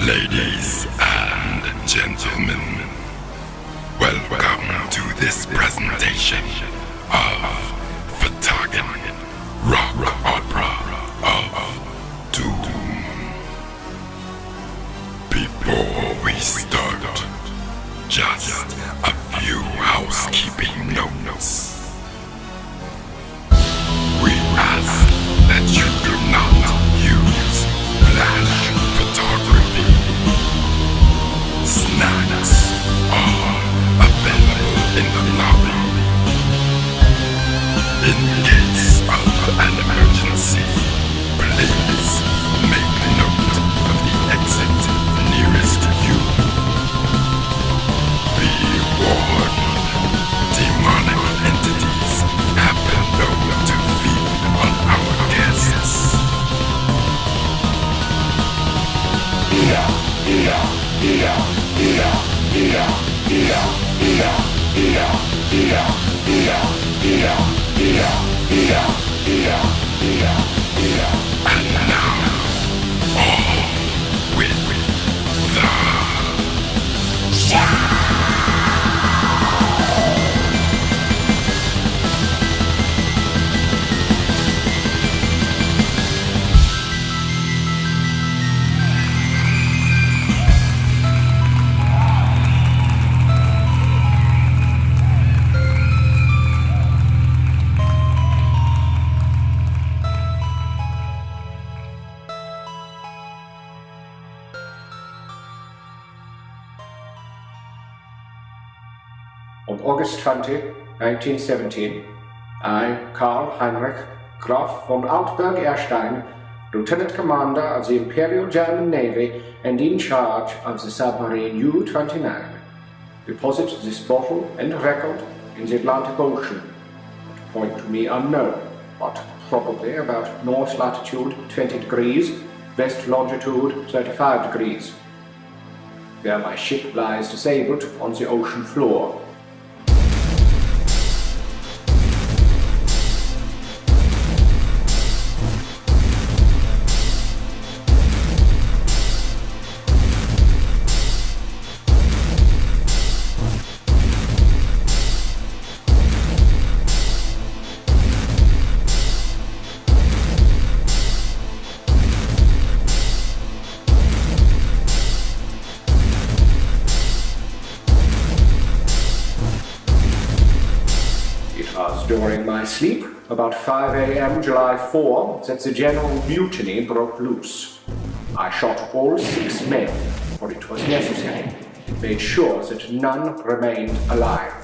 Ladies and gentlemen, welcome to this presentation of Fhtagn, rock opera of Dooom. Before we start, just a few housekeeping notes. We ask that you do not use flash photography. Snacks are available in the lobby. In case of an emergency, please make note of the exit nearest you. Be warned, demonic entities have been known to feed on our guests. And now, on with the show. On August 20, 1917, I, Karl Heinrich Graf von Altberg-Erstein, Lieutenant Commander of the Imperial German Navy and in charge of the submarine U-29, deposit this bottle and record in the Atlantic Ocean, at a point to me unknown, but probably about north latitude 20 degrees, west longitude 35 degrees. There my ship lies disabled on the ocean floor. During my sleep, about 5 a.m. July 4, that the general mutiny broke loose. I shot all 6 men, for it was necessary, made sure that none remained alive.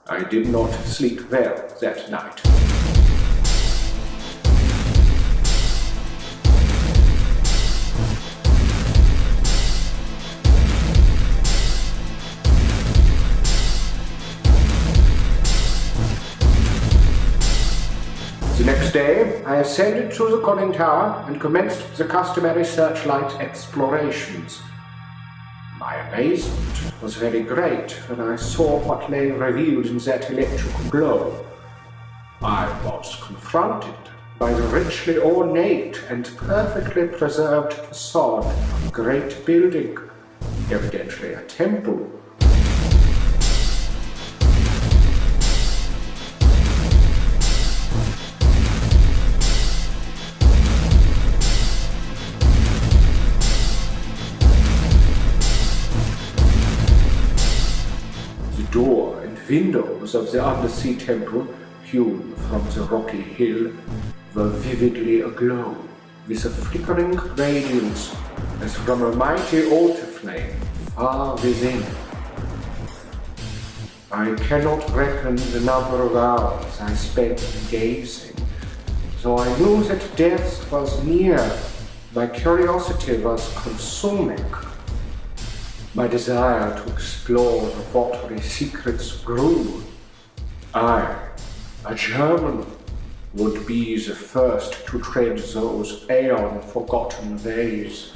I did not sleep well that night. The next day, I ascended to the conning tower and commenced the customary searchlight explorations. My amazement was very great when I saw what lay revealed in that electrical glow. I was confronted by the richly ornate and perfectly preserved facade of a great building, evidently a temple. The door and windows of the undersea temple, hewn from the rocky hill, were vividly aglow with a flickering radiance as from a mighty altar flame far within. I cannot reckon the number of hours I spent gazing, though I knew that death was near. My curiosity was consuming. My desire to explore the watery secrets grew. I, a German, would be the first to tread those aeon-forgotten ways.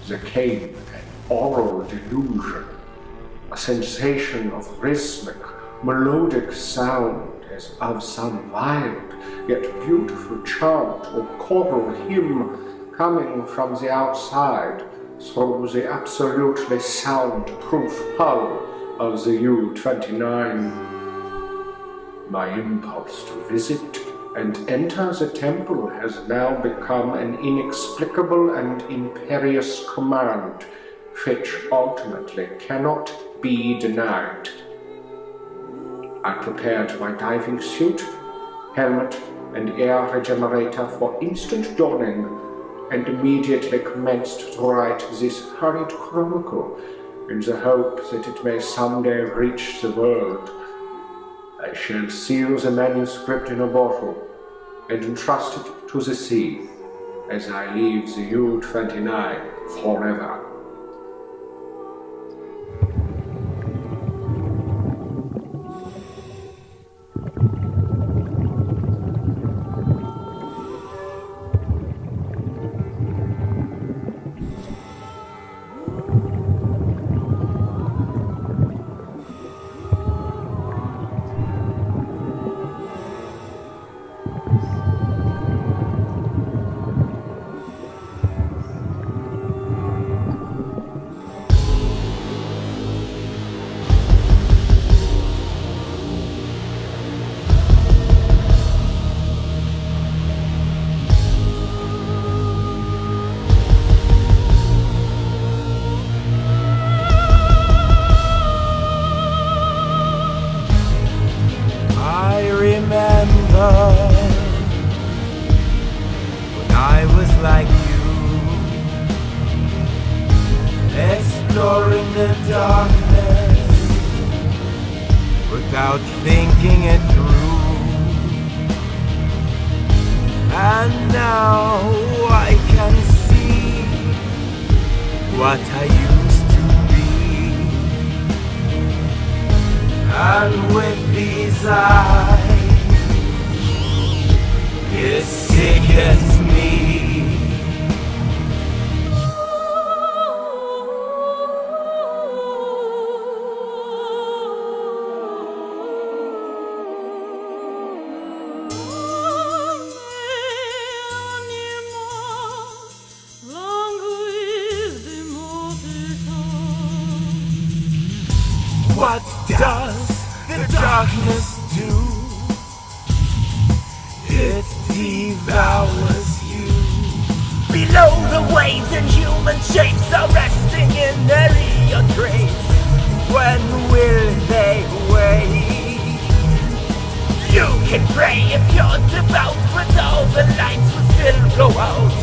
There came an aural delusion, a sensation of rhythmic, melodic sound as of some wild yet beautiful chant or choral hymn coming from the outside, through the absolutely soundproof hull of the U-29. My impulse to visit and enter the temple has now become an inexplicable and imperious command, which ultimately cannot be denied. I prepared my diving suit, helmet, and air regenerator for instant donning, and immediately commenced to write this hurried chronicle in the hope that it may someday reach the world. I shall seal the manuscript in a bottle and entrust it to the sea as I leave the U-29 forever. When I was like you, exploring the darkness without thinking it through. And now I can see what I used to be. And with these eyes, it sickens me. What does the darkness do? It devours you. Below the waves and human shapes are resting in their eon graves. When will they wake? You can pray if you're devout, but all the lights will still go out.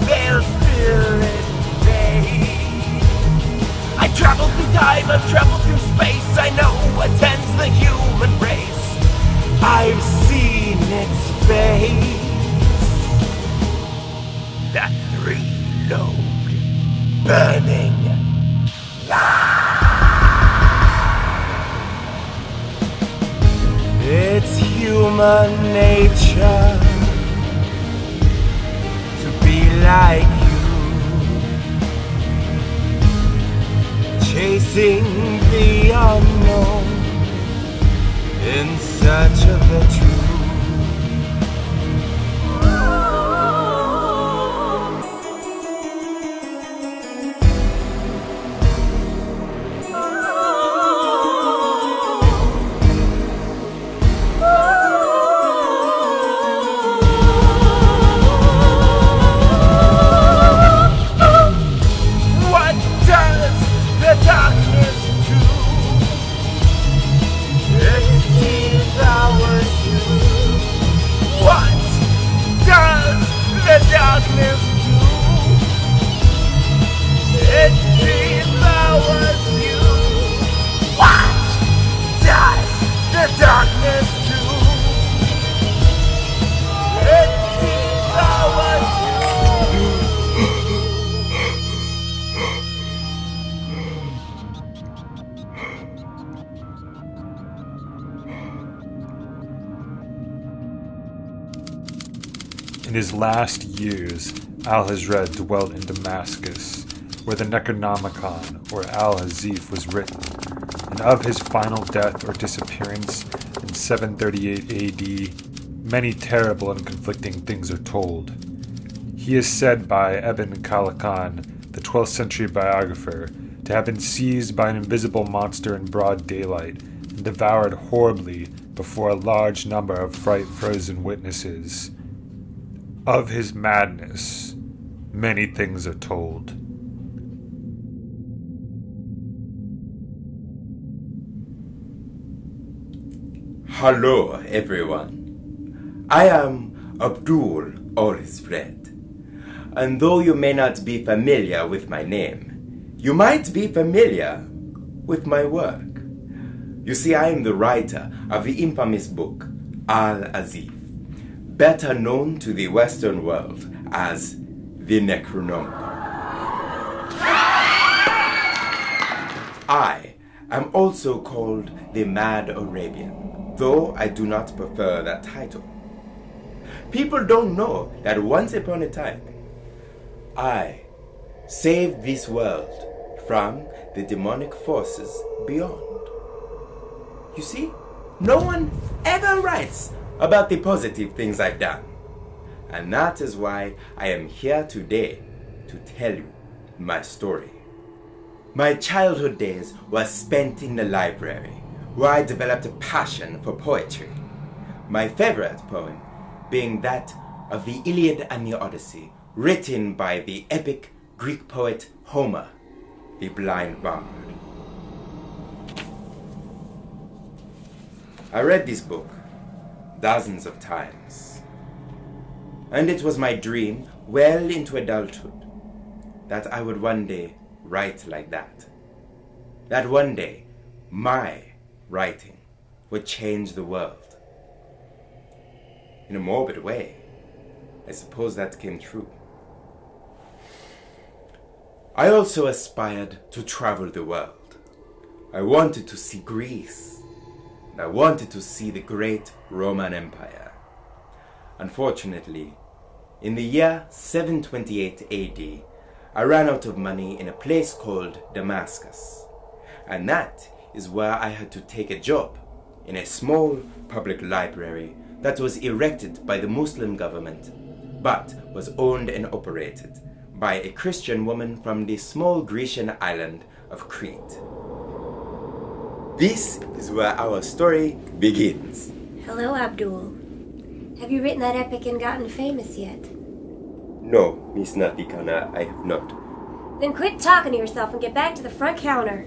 They'll still invade. I traveled through time, I've traveled through space. I know what ends the human race. I've seen its face. That three-lobed, burning it's human nature to be like you, chasing the unknown in search of the truth. In his last years, Alhazred dwelt in Damascus, where the Necronomicon, or Al-Hazif, was written, and of his final death or disappearance in 738 AD, many terrible and conflicting things are told. He is said by Ibn Khaldun, the 12th century biographer, to have been seized by an invisible monster in broad daylight and devoured horribly before a large number of fright-frozen witnesses. Of his madness, many things are told. Hello, everyone. I am Abdul Alhazred, and though you may not be familiar with my name, you might be familiar with my work. You see, I am the writer of the infamous book Al-Azif, better known to the Western world as the Necronomicon. I am also called the Mad Arabian, though I do not prefer that title. People don't know that once upon a time, I saved this world from the demonic forces beyond. You see, no one ever writes about the positive things I've done. And that is why I am here today to tell you my story. My childhood days were spent in the library, where I developed a passion for poetry. My favorite poem being that of the Iliad and the Odyssey, written by the epic Greek poet Homer, the blind bard. I read this book dozens of times, and it was my dream well into adulthood that I would one day write like that. That one day, my writing would change the world. In a morbid way, I suppose that came true. I also aspired to travel the world. I wanted to see Greece. I wanted to see the great Roman Empire. Unfortunately, in the year 728 AD, I ran out of money in a place called Damascus. And that is where I had to take a job in a small public library that was erected by the Muslim government, but was owned and operated by a Christian woman from the small Grecian island of Crete. This is where our story begins. Hello, Abdul. Have you written that epic and gotten famous yet? No, Miss Natikana, I have not. Then quit talking to yourself and get back to the front counter.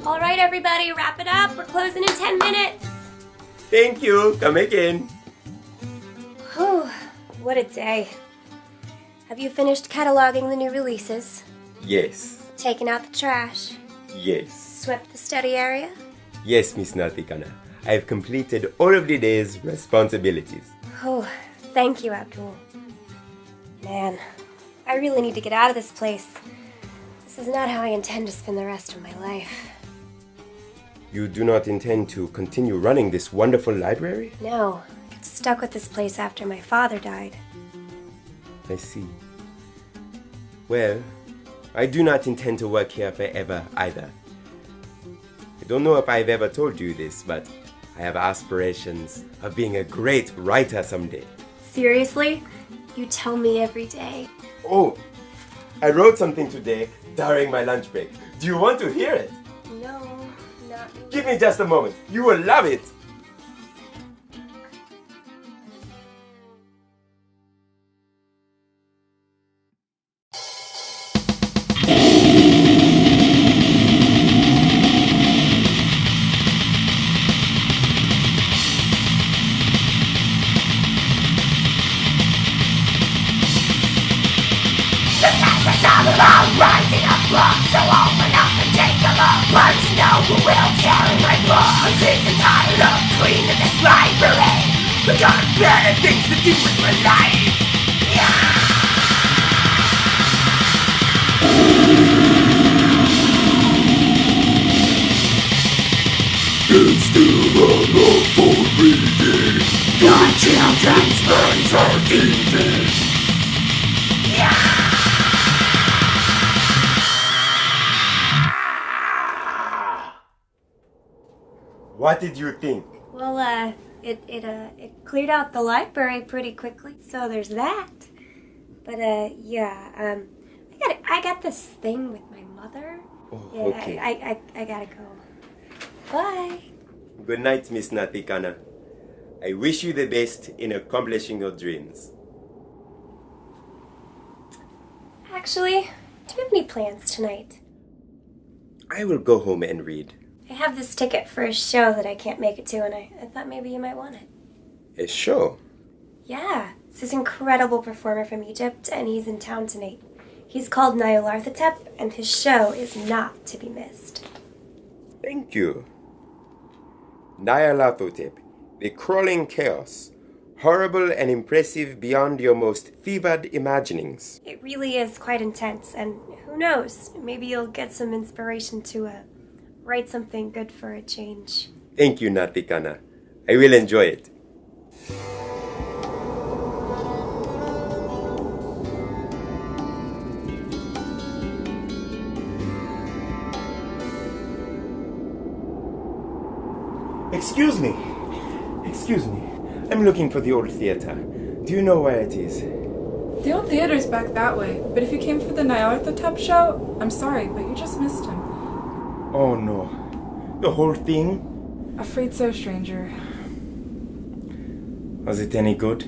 All right, everybody, wrap it up. We're closing in 10 minutes. Thank you. Come again. Whew, what a day. Have you finished cataloging the new releases? Yes. Taken out the trash? Yes. Swept the study area? Yes, Miss Natikana. I have completed all of the day's responsibilities. Oh, thank you, Abdul. Man, I really need to get out of this place. This is not how I intend to spend the rest of my life. You do not intend to continue running this wonderful library? No, I got stuck with this place after my father died. I see. Well, I do not intend to work here forever either. I don't know if I've ever told you this, but I have aspirations of being a great writer someday. Seriously? You tell me every day. Oh, I wrote something today during my lunch break. Do you want to hear it? No, not me. Give me just a moment. You will love it. Rising up, so open up and take them up. Want to know who will carry my blood? I'm sick and tired of cleaning this library. We got better things to do with my life. It's still enough for reading. Your children's minds are eating. What did you think? Well, It cleared out the library pretty quickly, so there's that. But yeah, I got this thing with my mother. Oh, Yeah, okay. I gotta go. Bye. Good night, Miss Nathikana. I wish you the best in accomplishing your dreams. Actually, do you have any plans tonight? I will go home and read. I have this ticket for a show that I can't make it to, and I thought maybe you might want it. A show? Yeah, it's this incredible performer from Egypt, and he's in town tonight. He's called Nyarlathotep, and his show is not to be missed. Thank you. Nyarlathotep, the crawling chaos, horrible and impressive beyond your most fevered imaginings. It really is quite intense, and who knows, maybe you'll get some inspiration to write something good for a change. Thank you, Nathikana. I will enjoy it. Excuse me. I'm looking for the old theater. Do you know where it is? The old theater's back that way, but if you came for the Nyarlathotep show, I'm sorry, but you just missed him. Oh no. The whole thing? Afraid so, stranger. Was it any good?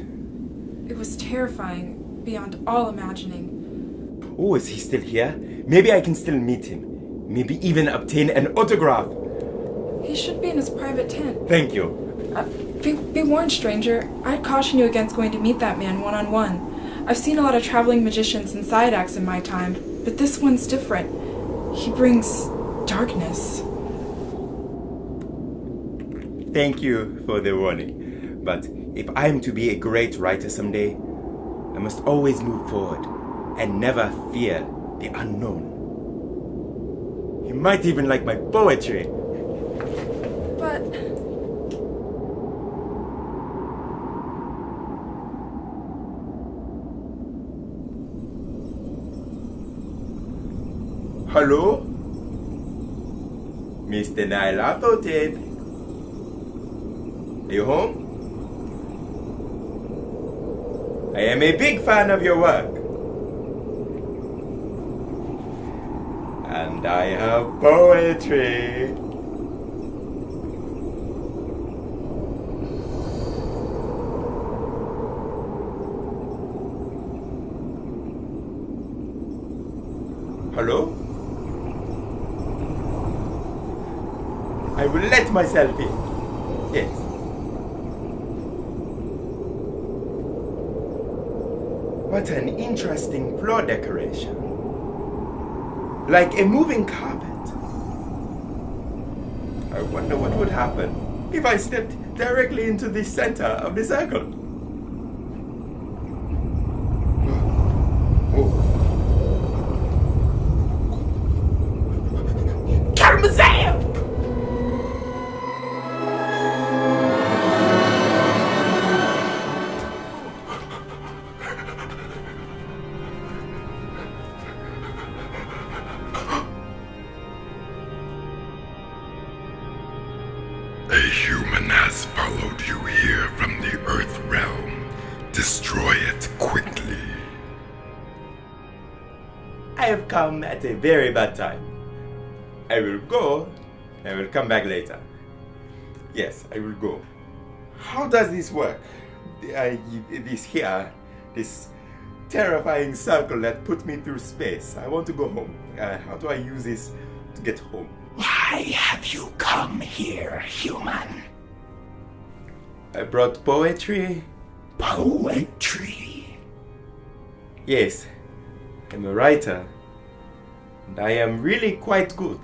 It was terrifying, beyond all imagining. Oh, is he still here? Maybe I can still meet him. Maybe even obtain an autograph. He should be in his private tent. Thank you. Be warned, stranger. I'd caution you against going to meet that man one-on-one. I've seen a lot of traveling magicians and side acts in my time, but this one's different. He brings darkness. Thank you for the warning. But if I am to be a great writer someday, I must always move forward and never fear the unknown. He might even like my poetry. But... Hello? Mr. Nyarlathotep. Are you home? I am a big fan of your work. And I have poetry. Hello? I will let myself in. Yes. What an interesting floor decoration. Like a moving carpet. I wonder what would happen if I stepped directly into the center of the circle. Oh. Karamazam! A human has followed you here from the Earth realm. Destroy it quickly. I have come at a very bad time. I will go. I will come back later. Yes, I will go. How does this work? This terrifying circle that put me through space. I want to go home. How do I use this to get home? Why have you come here, human? I brought poetry. Poetry? Yes, I'm a writer. And I am really quite good.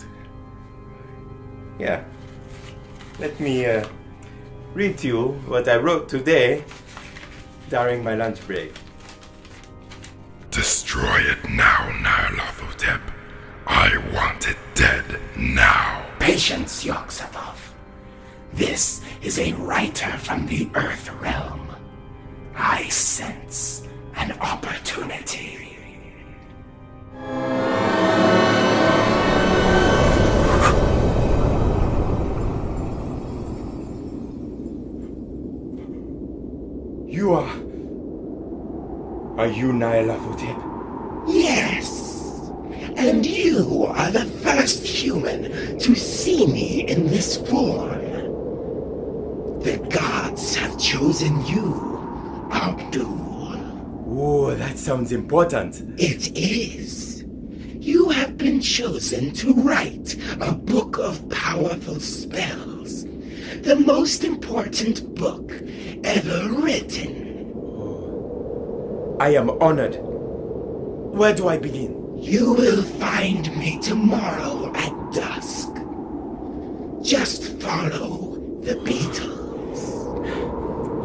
Yeah. Let me read to you what I wrote today during my lunch break. Destroy it now, Nyarlathotep. I want it dead now. Patience, Yog-Sothoth. This is a writer from the Earth realm. I sense an opportunity. you Nyarlathotep? Yes. And you are the first human to see me in this form. The gods have chosen you, Abdul. Oh, that sounds important. It is. You have been chosen to write a book of powerful spells. The most important book ever written. I am honored. Where do I begin? You will find me tomorrow at dusk. Just follow the Beatles.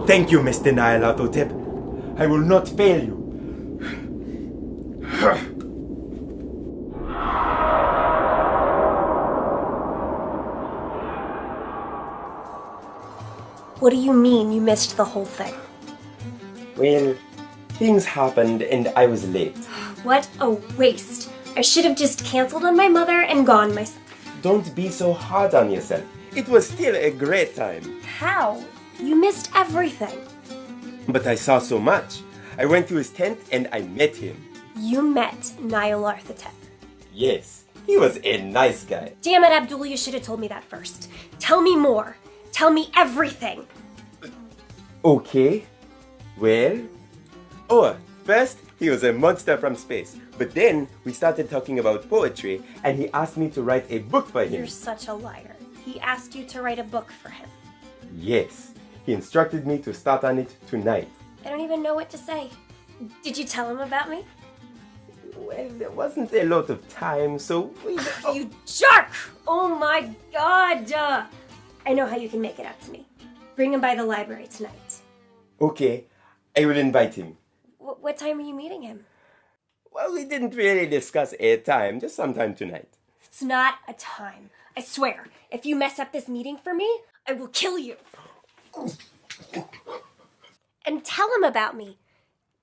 Thank you, Mr. Nyarlathotep. I will not fail you. What do you mean you missed the whole thing? Well, things happened and I was late. What a waste. I should have just canceled on my mother and gone myself. Don't be so hard on yourself. It was still a great time. How? You missed everything. But I saw so much. I went to his tent and I met him. You met Nyarlathotep. Yes, he was a nice guy. Damn it, Abdul, you should have told me that first. Tell me more. Tell me everything. Okay. Well. Oh, first, he was a monster from space. But then we started talking about poetry and he asked me to write a book for him. You're such a liar. He asked you to write a book for him. Yes. He instructed me to start on it tonight. I don't even know what to say. Did you tell him about me? Well, there wasn't a lot of time, so we... You jerk! Oh my god! I know how you can make it up to me. Bring him by the library tonight. Okay, I will invite him. What time are you meeting him? Well, we didn't really discuss a time, just sometime tonight. It's not a time. I swear, if you mess up this meeting for me, I will kill you. And tell him about me.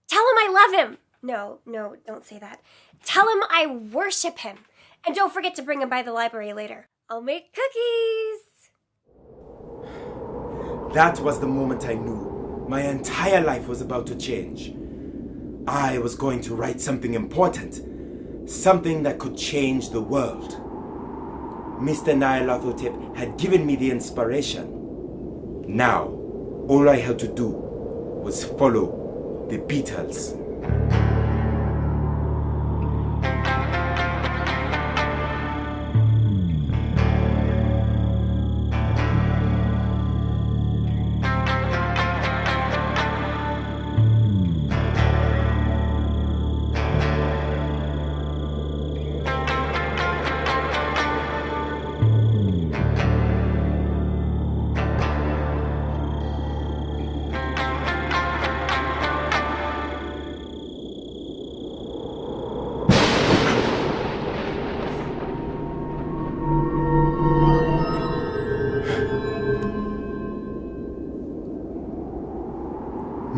Tell him I love him. No, don't say that. Tell him I worship him. And don't forget to bring him by the library later. I'll make cookies. That was the moment I knew my entire life was about to change. I was going to write something important. Something that could change the world. Mr. Nyarlathotep had given me the inspiration. Now, all I had to do was follow the Beatles.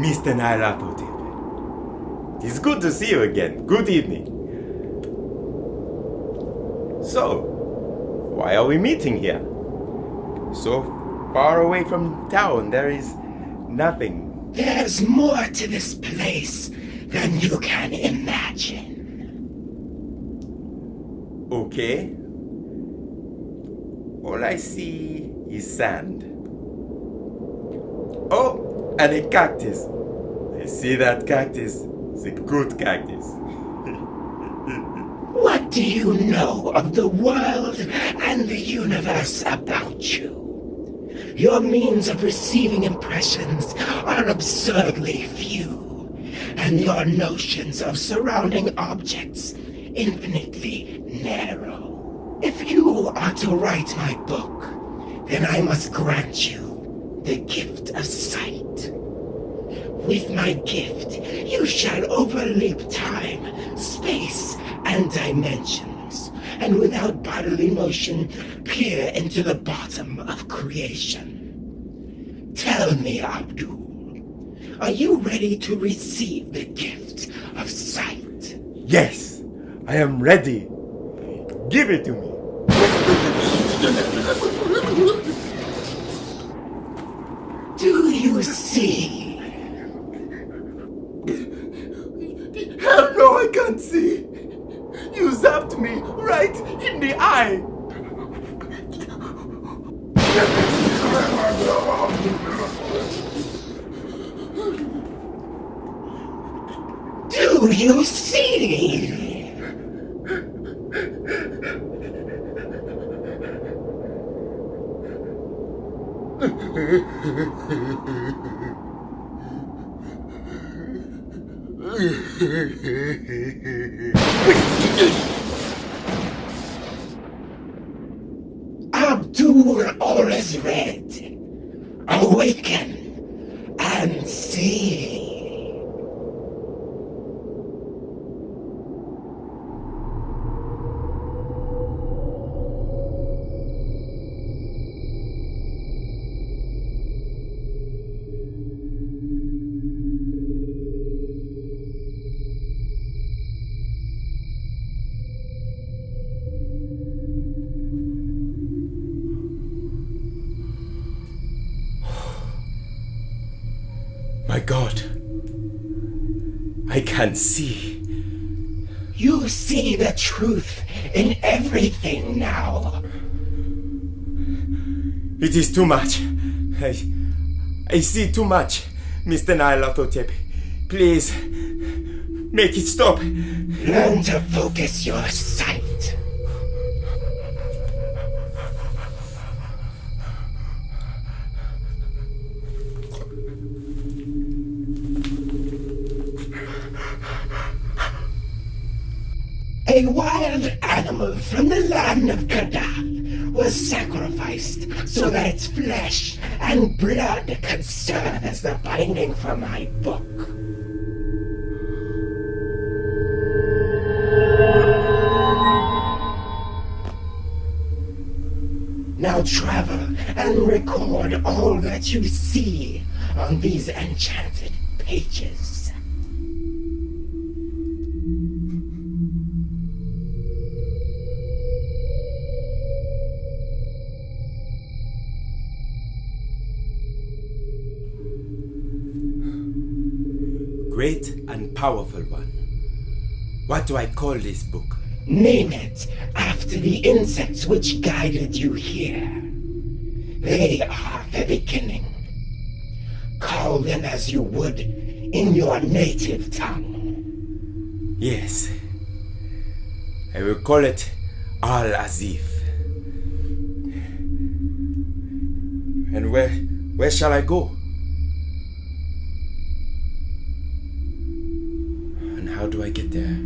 Mr. Nyarlathotep. It is good to see you again. Good evening. So, why are we meeting here? So far away from town, there is nothing. There's more to this place than you can imagine. Okay. All I see is sand. Oh, and a cactus. I see that cactus. It's a good cactus. What do you know of the world and the universe about you? Your means of receiving impressions are absurdly few, and your notions of surrounding objects infinitely narrow. If you are to write my book, then I must grant you the gift of sight. With my gift, you shall overleap time, space, and dimensions, and without bodily motion, peer into the bottom of creation. Tell me, Abdul, are you ready to receive the gift of sight? Yes, I am ready. Give it to me. Do you see? I... Do you see? Abdul Alhazred, awaken and see. My God. I can see. You see the truth in everything now. It is too much. I see too much, Mr. Nyarlathotep. Please, make it stop. Learn to focus your sight. A wild animal from the land of Gaddath was sacrificed so that its flesh and blood could serve as the binding for my book. Now travel and record all that you see on these enchanted pages. Great and powerful one. What do I call this book? Name it after the insects which guided you here. They are the beginning. Call them as you would in your native tongue. Yes. I will call it Al-Azif. And where shall I go? And how do I get there?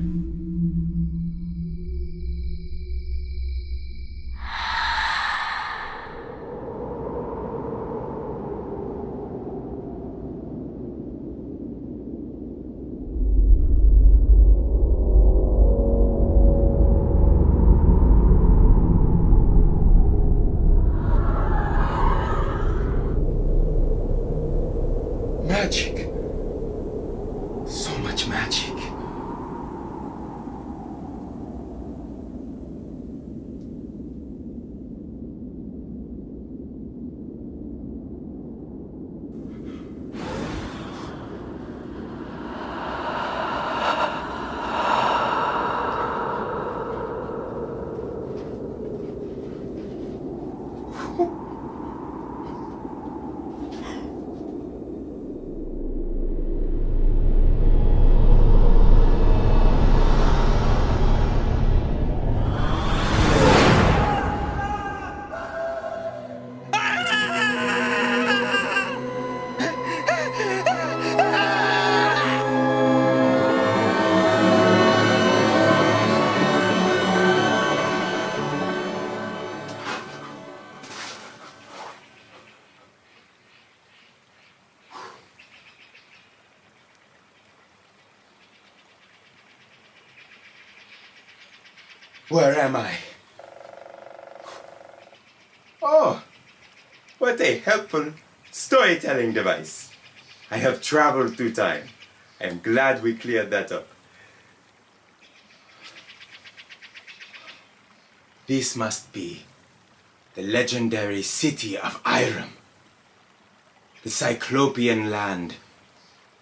Magic. So much magic. Where am I? Oh, what a helpful storytelling device. I have traveled through time. I am glad we cleared that up. This must be the legendary city of Irem, the Cyclopean land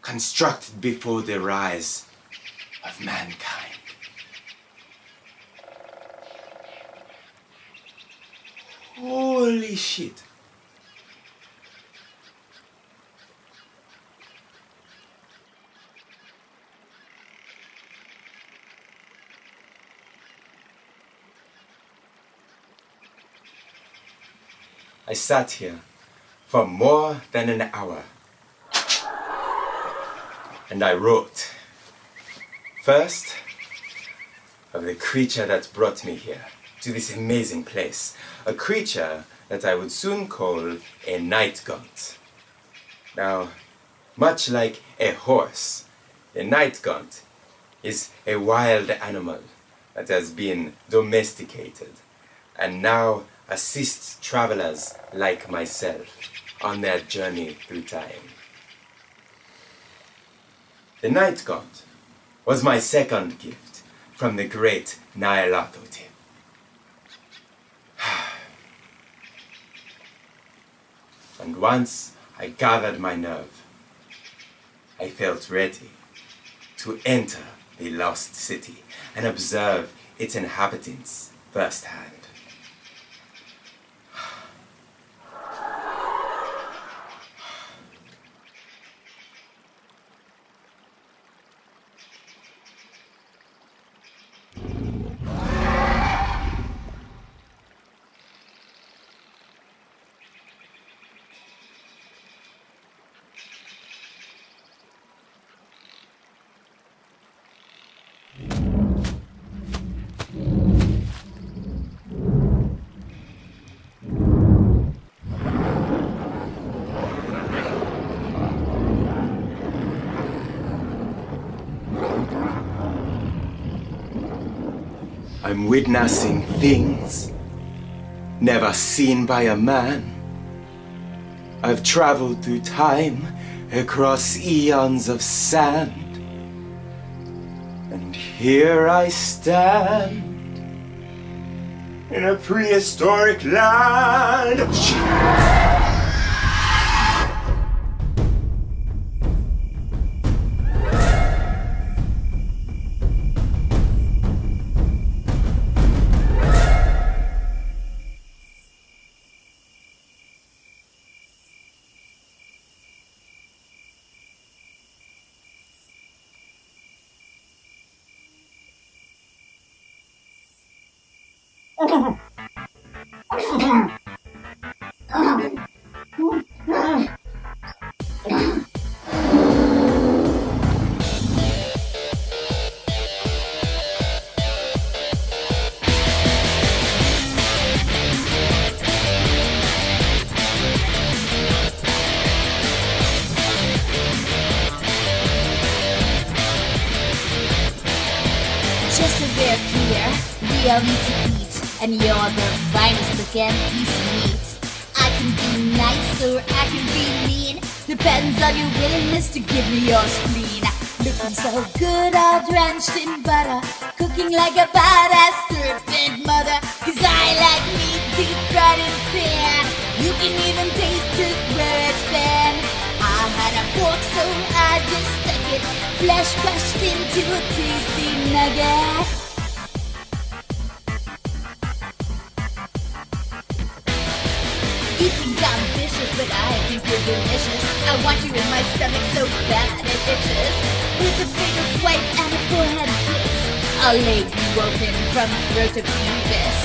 constructed before the rise of mankind. Holy shit. I sat here for more than an hour, and I wrote, first, of the creature that brought me here, to this amazing place, a creature that I would soon call a night gaunt. Now, much like a horse, a night gaunt is a wild animal that has been domesticated and now assists travelers like myself on their journey through time. The night gaunt was my second gift from the great Nyarlathotep. And once I gathered my nerve, I felt ready to enter the lost city and observe its inhabitants firsthand. I'm witnessing things never seen by a man. I've traveled through time across eons of sand, and here I stand in a prehistoric land. Just a bit clear, real meat to eat, and you're the finest looking piece of meat. I can be nice or I can be mean, depends on your willingness to give me your spleen. Looking so good, all drenched in butter, cooking like a badass serpent mother. 'Cause I like meat deep fried in pan. You can even taste it where it's been. I had a fork so I just stuck it, flesh crushed into a tasty nugget. You think I'm vicious, but I think you're delicious. I want you in my stomach so bad it itches. With a finger swipe and a forehead kiss, I'll lay you open from throat to pubis.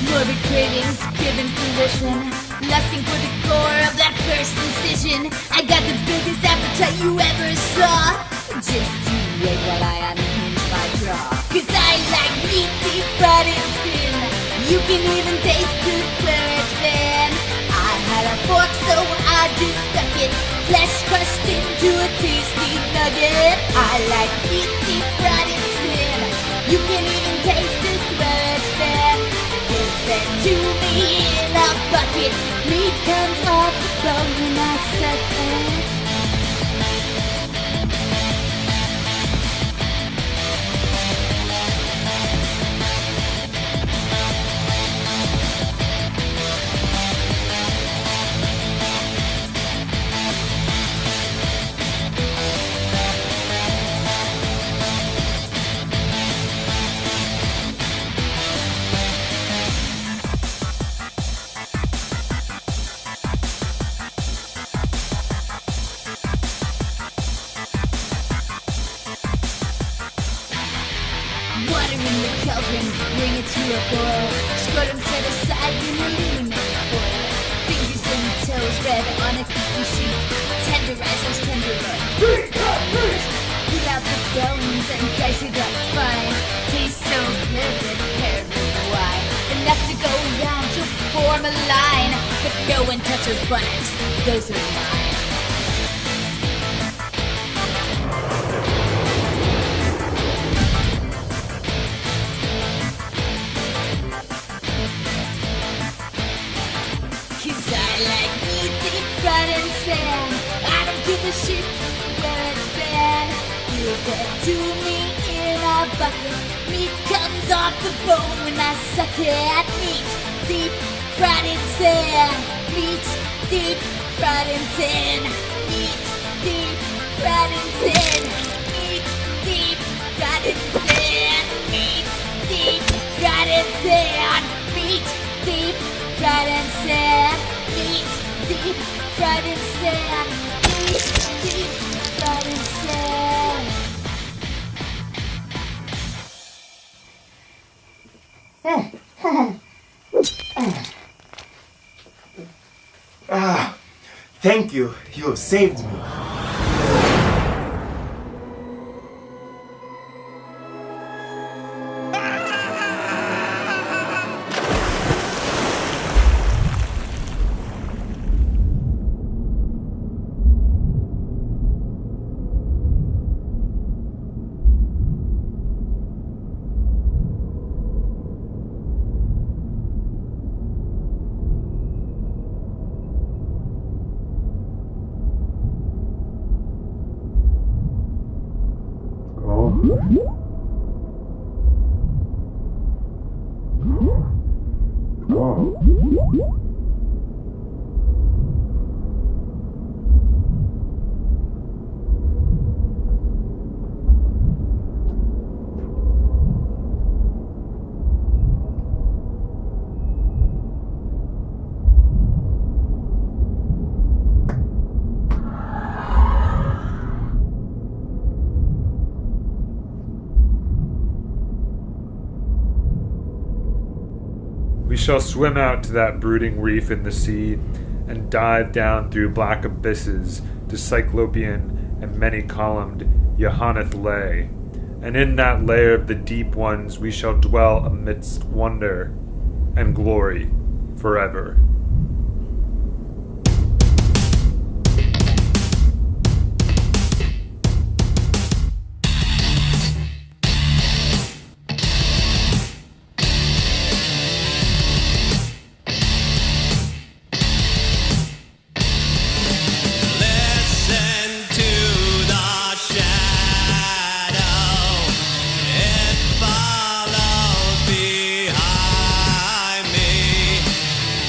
Morbid cravings, given fruition, lusting for the core of that first incision. I got the biggest appetite you ever saw. Just you wait while I unhinge my jaw. 'Cause I like meat deep fried in sin. You can even taste it where it's been. I had a fork so I just stuck it, flesh crushed into a tasty nugget. I like meat deep fried in sin. You can even taste it where it's been. Give it to me in a bucket. Meat comes off the bone when I set it. can bring it to a boil. Scrotum set aside in illuminated foil. Fingers and toes red on a cookie sheet. Tenderize those tenderloins. Peel out the bones and dice it up fine. Tastes so good that paired with wine. Enough to go round to form a line. But no one touches buttocks. Those are mine. Sand. I don't give a shit where it's been. Give it to me in a bucket. Meat comes off the bone when I suck it. Meat deep fried in sand. Meat deep fried in sand. Meat deep fried in sand. Meat deep fried in sand. Meat deep fried in sand. Meat deep fried in sand. Meat deep fried in sand. Meat deep fried in sand. Thank you. You have saved me. We shall swim out to that brooding reef in the sea, and dive down through black abysses to Cyclopean and many-columned Johanneth lay, and in that lair of the deep ones we shall dwell amidst wonder and glory forever.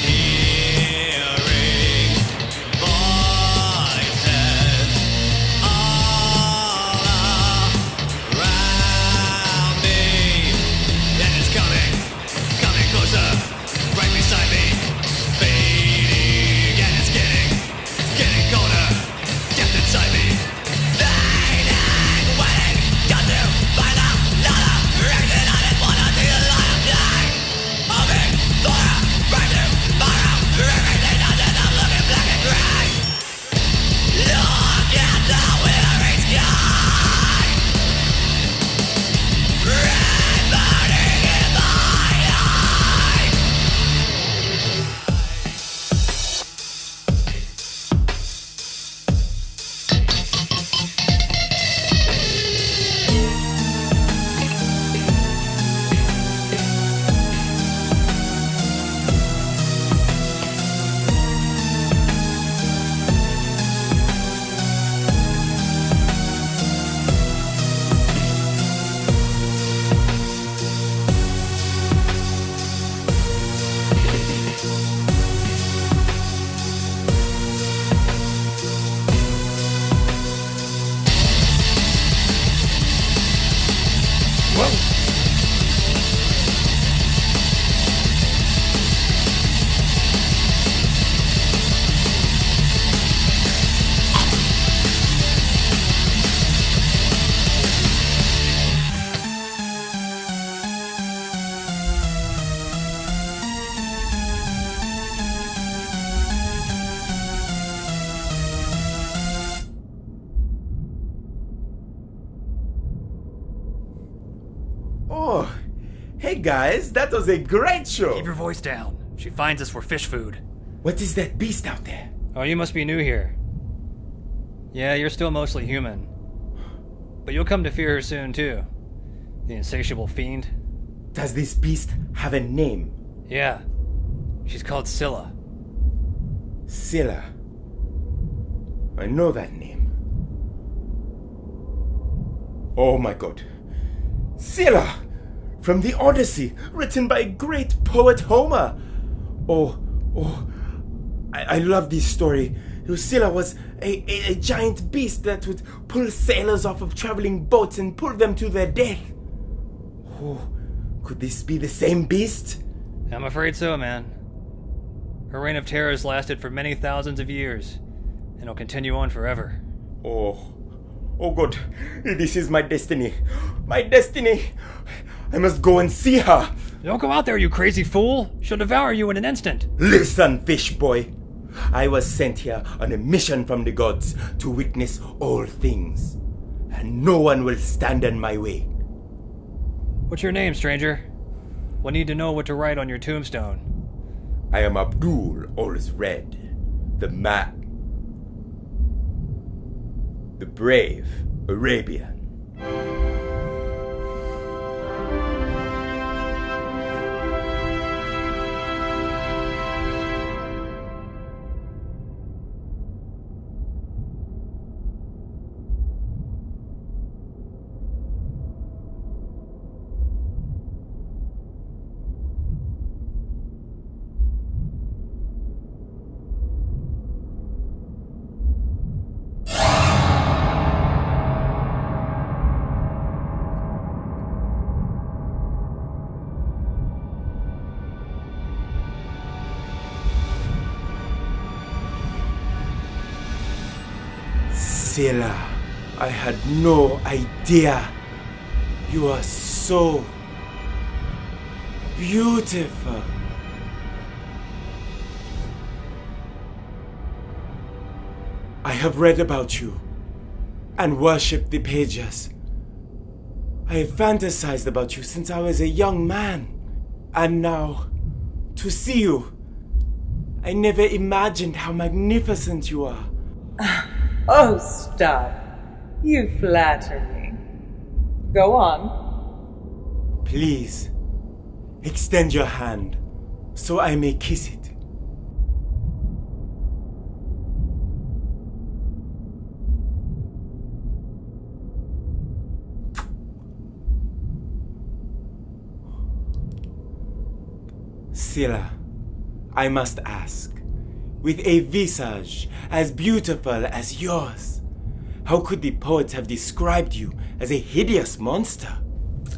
He Hey guys, that was a great show! Keep your voice down. If she finds us, we're fish food. What is that beast out there? Oh, you must be new here. Yeah, you're still mostly human. But you'll come to fear her soon, too. The insatiable fiend. Does this beast have a name? Yeah. She's called Scylla. Scylla. I know that name. Oh my god. Scylla! From the Odyssey, written by great poet Homer. I love this story. Scylla was a giant beast that would pull sailors off of traveling boats and pull them to their death. Oh, could this be the same beast? I'm afraid so, man. Her reign of terror has lasted for many thousands of years, and will continue on forever. Oh god, this is my destiny. My destiny! I must go and see her! Don't go out there, you crazy fool! She'll devour you in an instant! Listen, fish boy! I was sent here on a mission from the gods to witness all things, and no one will stand in my way. What's your name, stranger? We'll need to know what to write on your tombstone. I am Abdul Alhazred, the brave Arabian. Scylla, I had no idea. You are so beautiful. I have read about you and worshipped the pages. I have fantasized about you since I was a young man. And now, to see you, I never imagined how magnificent you are. Oh, stop. You flatter me. Go on. Please, extend your hand so I may kiss it. Scylla, I must ask, with a visage as beautiful as yours, how could the poets have described you as a hideous monster?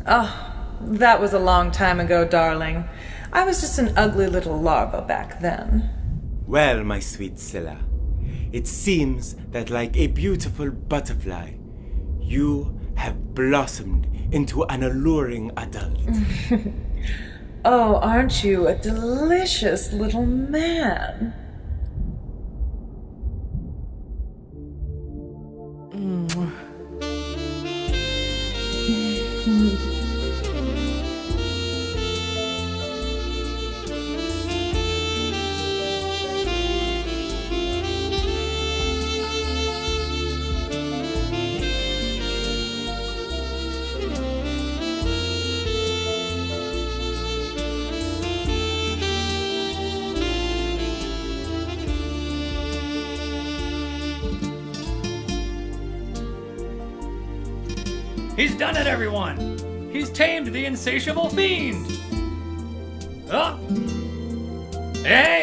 Oh, that was a long time ago, darling. I was just an ugly little larva back then. Well, my sweet Scylla, it seems that like a beautiful butterfly, you have blossomed into an alluring adult. Oh, aren't you a delicious little man? He's done it, everyone! He's tamed the insatiable fiend! Oh! Hey!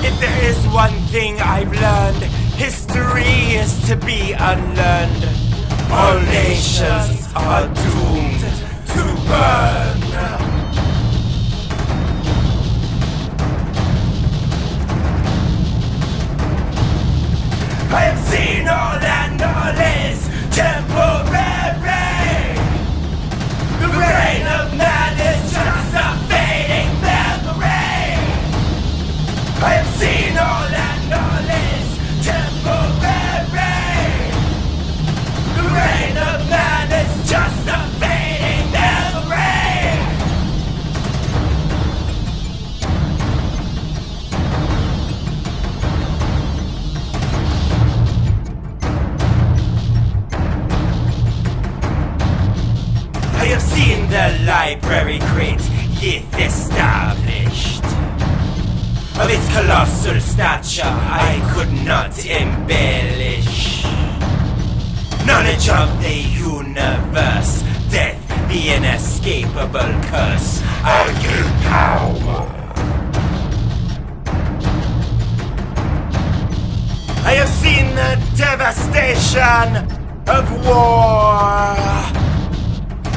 If there is one thing I've learned, history is to be unlearned. All nations are doomed to burn. I have seen all and all is temporary. The reign of man is just a fading memory. I have seen all and all is temporary. The reign of man is just a fading memory. I have seen the library great, yet established. Of its colossal stature I could not embellish. Knowledge of the universe, death the inescapable curse. I give power. I have seen the devastation of war.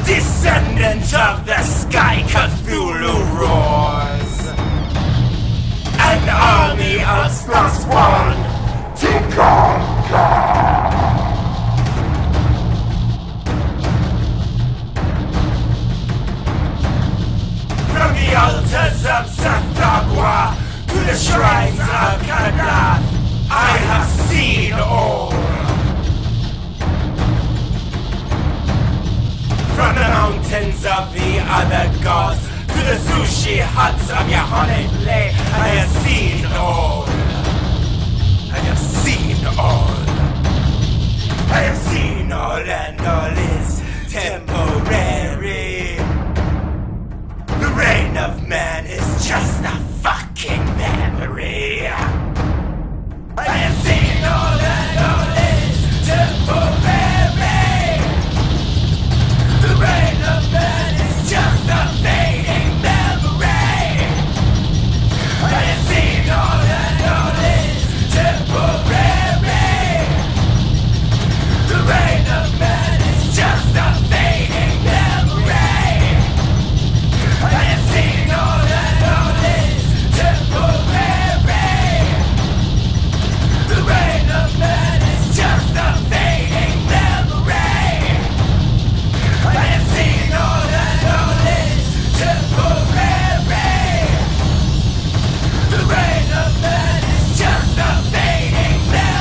Descendant of the sky, Cthulhu roars. An army of spawn to conquer. From the altars of Fhtagn to the shrines of Kadath, I have seen all. From the mountains of the other gods to the sushi huts of Yahanele, I have seen all. I have seen all. I have seen all, and all is temporary. The reign of man is just a fucking memory. I have seen all, and all is temporary. The reign of man is just a fading memory. I have seen all and all is temporary. The reign of man is just a fading memory. I have seen all and all is temporary. The reign of man is just a fading memory. I have seen all and all is temporary. The reign of man is just a fading memory.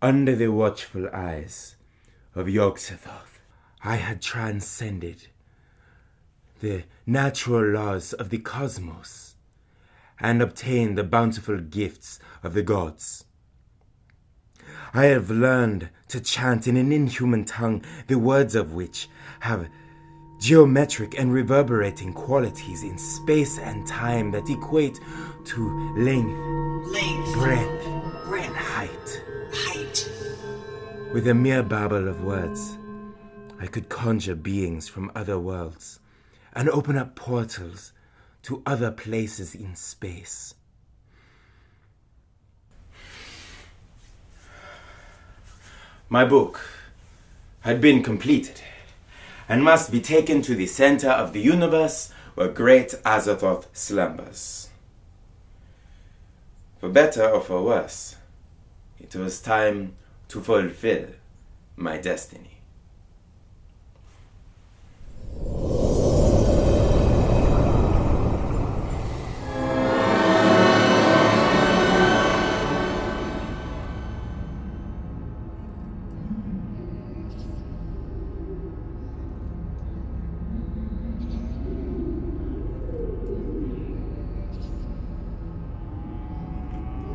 Under the watchful eyes of Yog-Sothoth, I had transcended the natural laws of the cosmos and obtained the bountiful gifts of the gods. I have learned to chant in an inhuman tongue, the words of which have geometric and reverberating qualities in space and time that equate to length, breadth, and height. With a mere babble of words, I could conjure beings from other worlds and open up portals to other places in space. My book had been completed and must be taken to the center of the universe where great Azathoth slumbers. For better or for worse, it was time to fulfill my destiny.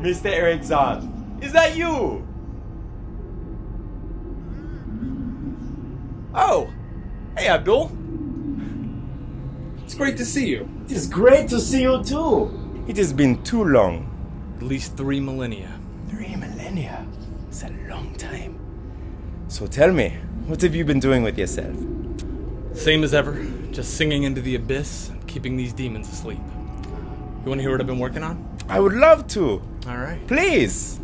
Mr. Erickson, is that you? Oh, hey Abdul. It's great to see you. It is great to see you too. It has been too long. At least 3 millennia. 3 millennia? It's a long time. So tell me, what have you been doing with yourself? Same as ever. Just singing into the abyss and keeping these demons asleep. You want to hear what I've been working on? I would love to. All right. Please.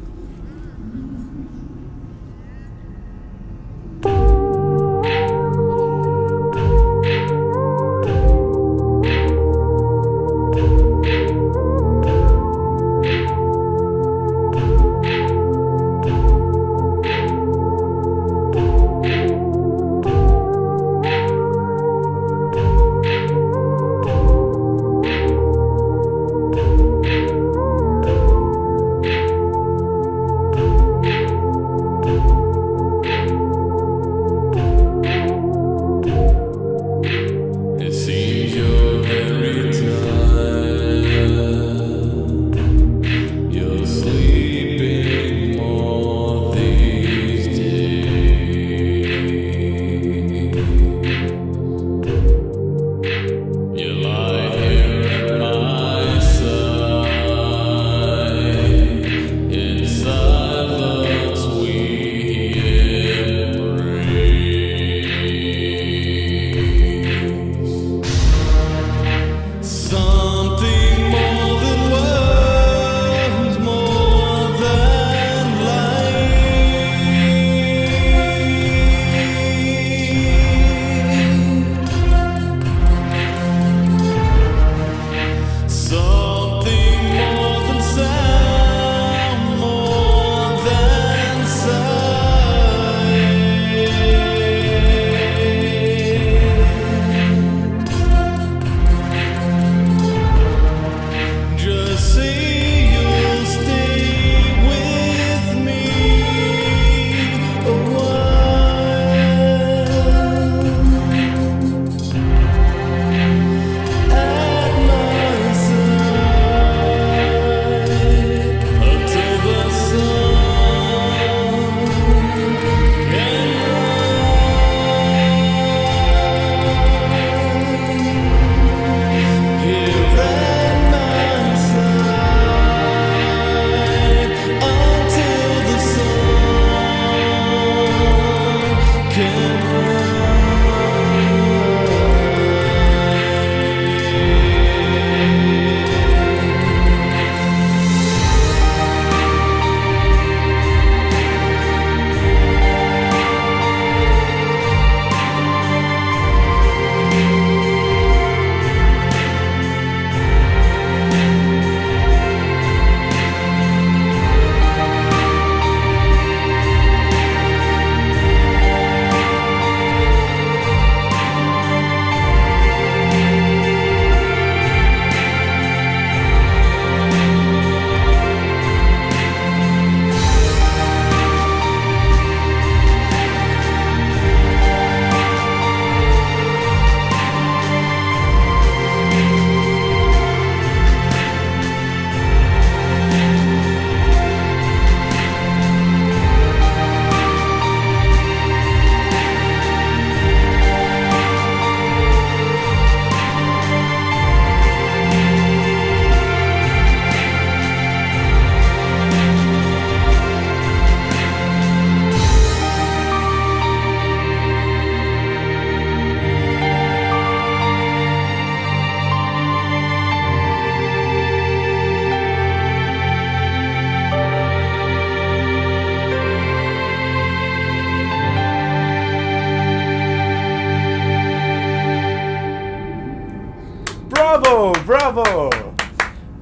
Bravo! Bravo!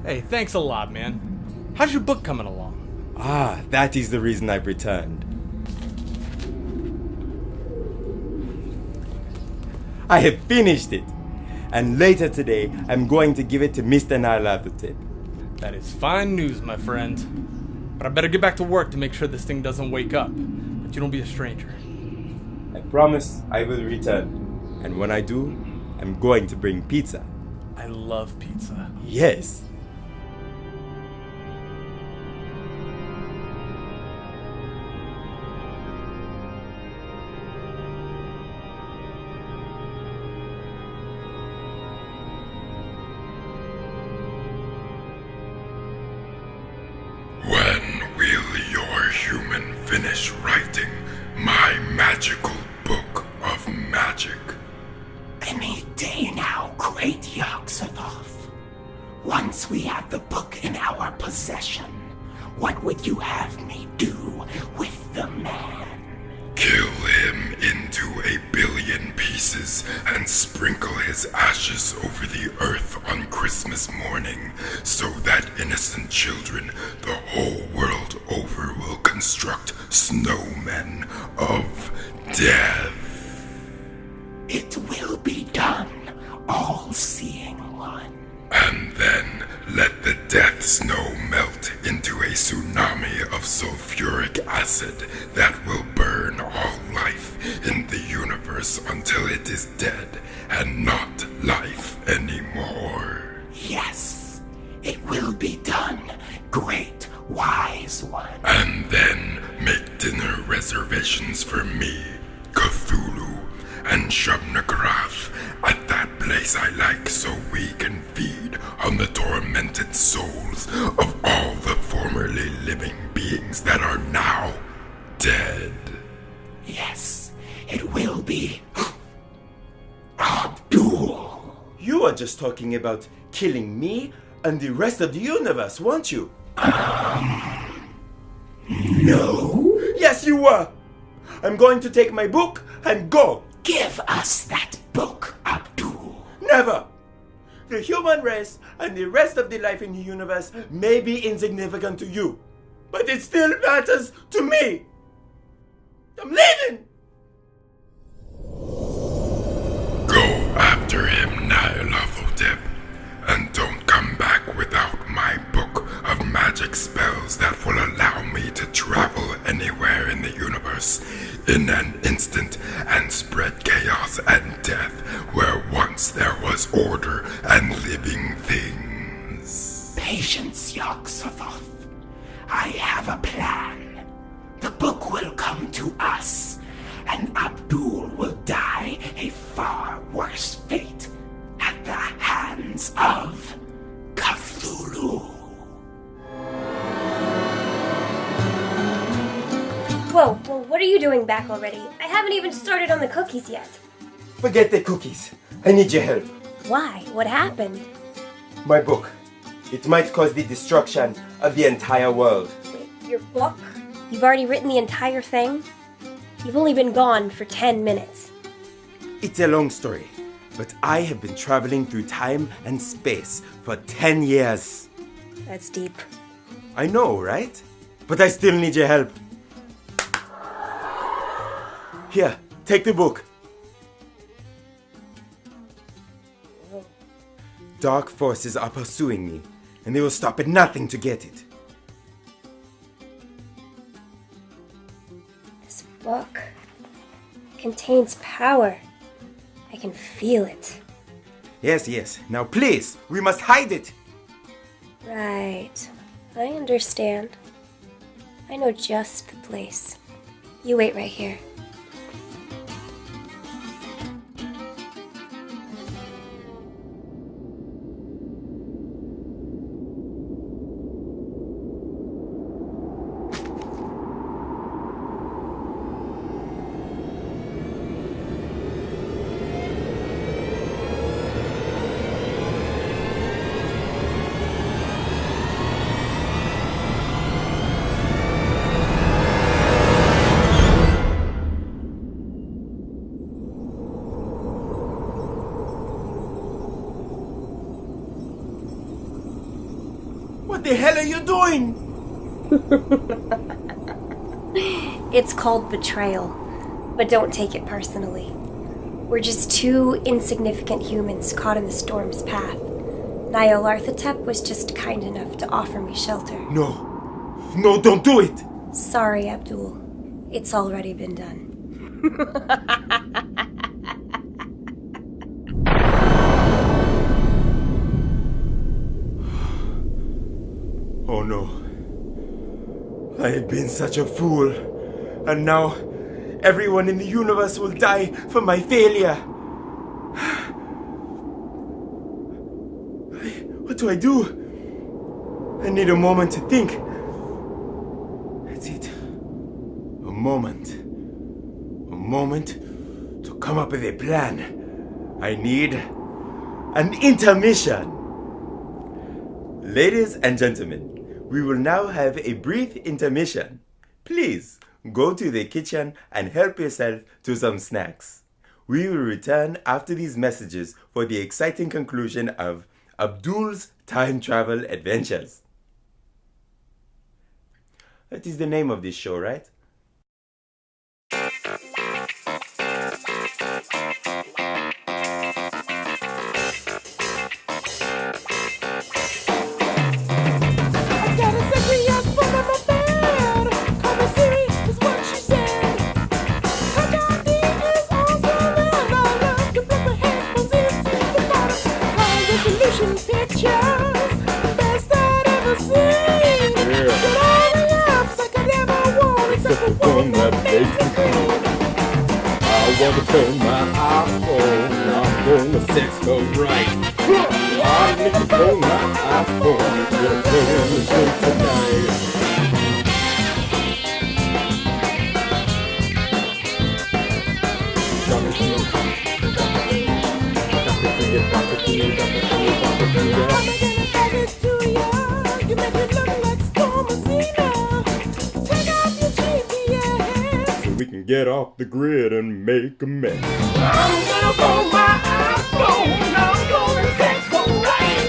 Hey, thanks a lot, man. How's your book coming along? Ah, that is the reason I've returned. I have finished it. And later today, I'm going to give it to Mr. Nyarlathotep. That is fine news, my friend. But I better get back to work to make sure this thing doesn't wake up. But you don't be a stranger. I promise I will return. And when I do, I'm going to bring pizza. I love pizza. Yes. finish writing my magical book of magic. Any day now, great Yogg-Sothoth. Once we have the book in our possession, what would you have me do with the man? Kill him into 1 billion pieces and sprinkle his ashes over the earth on Christmas morning so that innocent children the whole world over will construct snowmen of death. It will be done, all-seeing one. And then let the death snow melt into a tsunami of sulfuric acid that will burn all life in the universe until it is dead and not life anymore. Yes, it will be done, great wise one. And then make dinner reservations for me, Cthulhu, and Shub-Niggurath at that place I like so we can feed on the tormented souls of all the formerly living beings that are now dead. Yes, it will be Abdul. You are just talking about killing me and the rest of the universe, weren't you? No. Yes, you were. I'm going to take my book and go. Give us that book, Abdul. Never! The human race and the rest of the life in the universe may be insignificant to you, but it still matters to me! I'm leaving! Go after him, Nyarlathotep, and don't come back without my book of magic spells that will allow me to travel anywhere in the universe in an instant and spread chaos and death where once there was order and living things. Patience, Yogg-Sothoth. I have a plan. The book will come to us, and Abdul will die a far worse fate at the hands of Cthulhu. Whoa, what are you doing back already? I haven't even started on the cookies yet. Forget the cookies. I need your help. Why? What happened? My book. It might cause the destruction of the entire world. Wait, your book? You've already written the entire thing? You've only been gone for 10 minutes. It's a long story, but I have been traveling through time and space for 10 years. That's deep. I know, right? But I still need your help. Here, take the book. Dark forces are pursuing me, and they will stop at nothing to get it. This book contains power. I can feel it. Yes. Now please, we must hide it. Right. I understand. I know just the place. You wait right here. What the hell are you doing? It's called betrayal, but don't take it personally. We're just two insignificant humans caught in the storm's path. Nyarlathotep was just kind enough to offer me shelter. No, don't do it! Sorry, Abdul. It's already been done. Oh no. I have been such a fool. And now, everyone in the universe will die for my failure. What do I do? I need a moment to think. That's it. moment to come up with a plan. I need an intermission. Ladies and gentlemen, we will now have a brief intermission. Please go to the kitchen and help yourself to some snacks. We will return after these messages for the exciting conclusion of Abdul's time travel adventures. That is the name of this show, right? I want to turn my iPhone, I'm gonna sex her right. I need to turn my iPhone, gonna turn this in tonight. We can get off the grid and make a mess. I'm gonna pull my iPhone, I'm gonna sex so right.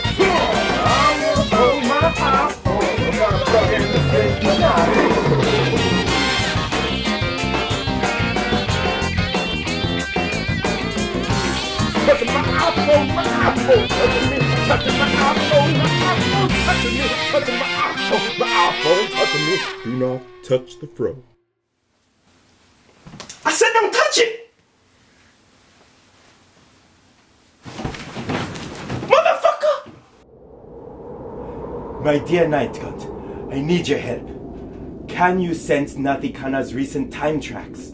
I'm gonna pull my iPhone, I'm gonna plug in the thing tonight. Touching my iPhone, touching me, touching my iPhone, touching me, touching my iPhone, touching me. Do not touch the fro. I said don't touch it! Motherfucker! My dear Night Cut, I need your help. Can you sense Nathikana's recent time tracks?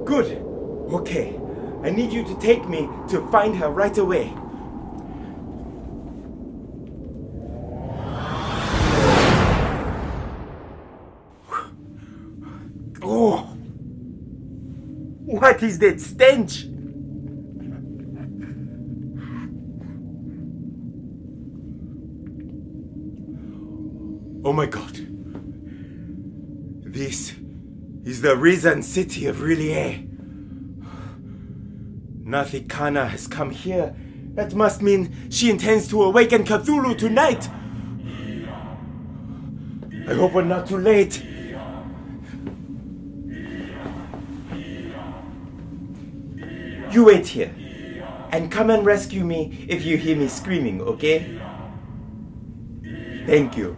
Good. Okay. I need you to take me to find her right away. Oh! What is that stench? Oh my god. This is the Rizan city of Rillier. Nathikana has come here. That must mean she intends to awaken Cthulhu tonight. I hope we're not too late. You wait here, and come and rescue me if you hear me screaming, okay? Thank you.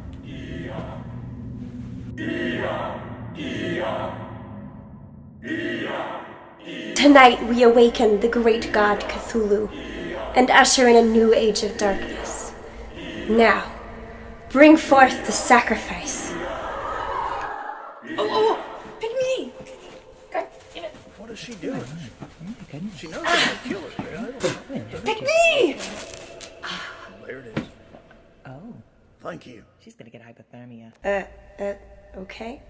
Tonight we awaken the great god Cthulhu and usher in a new age of darkness. Now, bring forth the sacrifice. Oh, pick me! God damn it. What is she doing? She knows I'm gonna kill her. Pick me! There it is. Oh. Thank you. She's gonna get hypothermia. Okay.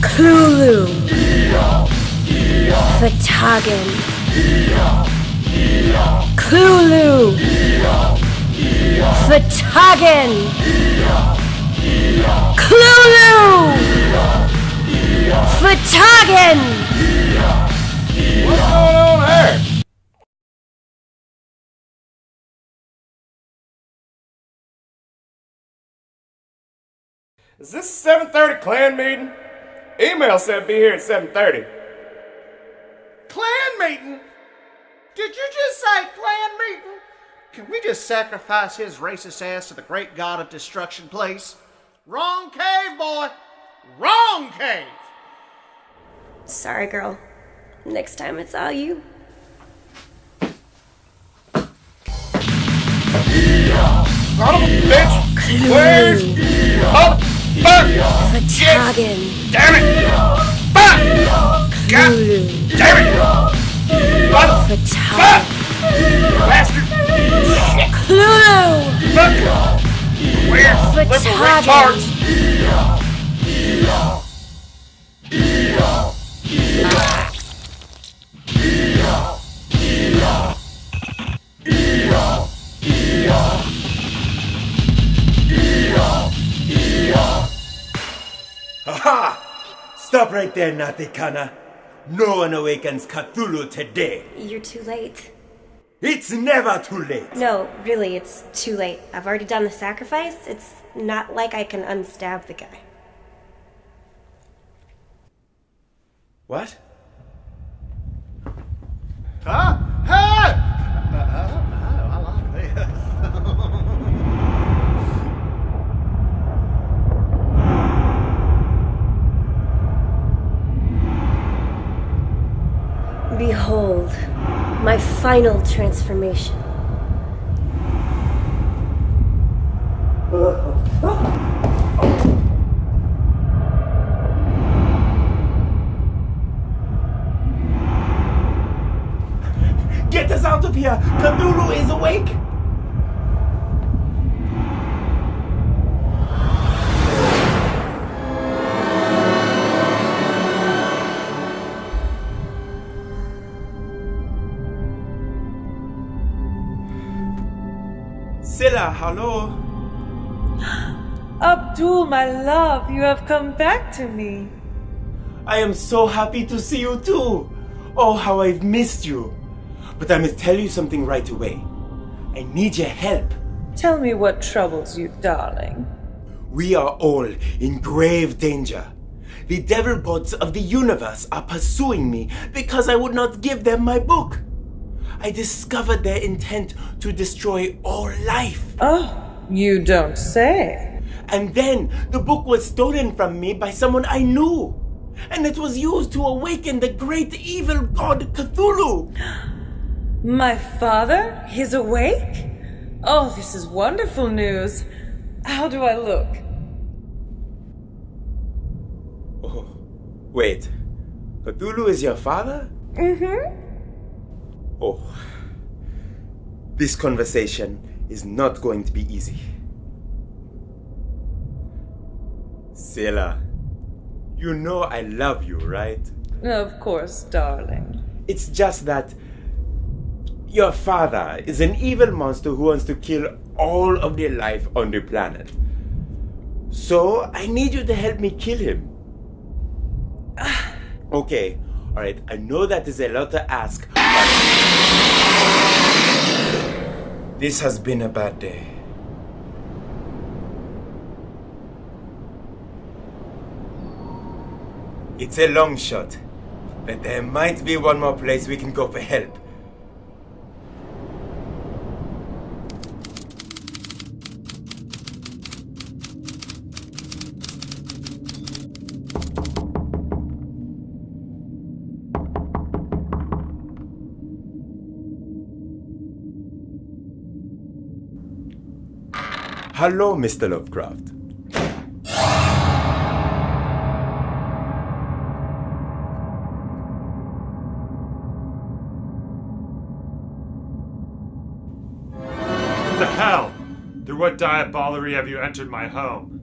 Cthulhu. Fhtagn. Cthulhu. Fhtagn. Cthulhu. Fhtagn. What's going on here? Is this a 7:30 clan meeting? Email said be here at 7:30. Clan meeting? Did you just say clan meeting? Can we just sacrifice his racist ass to the great god of destruction, please? Wrong cave, boy! Wrong cave! Sorry, girl. Next time it's all you. Son of a bitch! Where's up? Fhtagn. Damn it! Fuck! God damn it! Fhtagn. Bastard! Shit! Clue! Fuck! Where's little retards? Aha! Stop right there, Nathikana. No one awakens Cthulhu today. You're too late. It's never too late. No, really, it's too late. I've already done the sacrifice. It's not like I can unstab the guy. What? Huh? Hey! I like this. Behold, my final transformation. Get us out of here! Cthulhu is awake! Scylla, hello? Abdul, my love, you have come back to me. I am so happy to see you too! Oh, how I've missed you! But I must tell you something right away. I need your help. Tell me what troubles you, darling. We are all in grave danger. The devil bots of the universe are pursuing me because I would not give them my book. I discovered their intent to destroy all life. Oh, you don't say. And then the book was stolen from me by someone I knew. And it was used to awaken the great evil god Cthulhu. My father? He's awake? Oh, this is wonderful news. How do I look? Oh, wait. Cthulhu is your father? Mm-hmm. Oh. This conversation is not going to be easy. Scylla, you know I love you, right? Of course, darling. It's just that your father is an evil monster who wants to kill all of the life on the planet. So I need you to help me kill him. Okay, alright, I know that is a lot to ask, but this has been a bad day. It's a long shot, but there might be one more place we can go for help. Hello, Mr. Lovecraft. What the hell? Through what diabolery have you entered my home?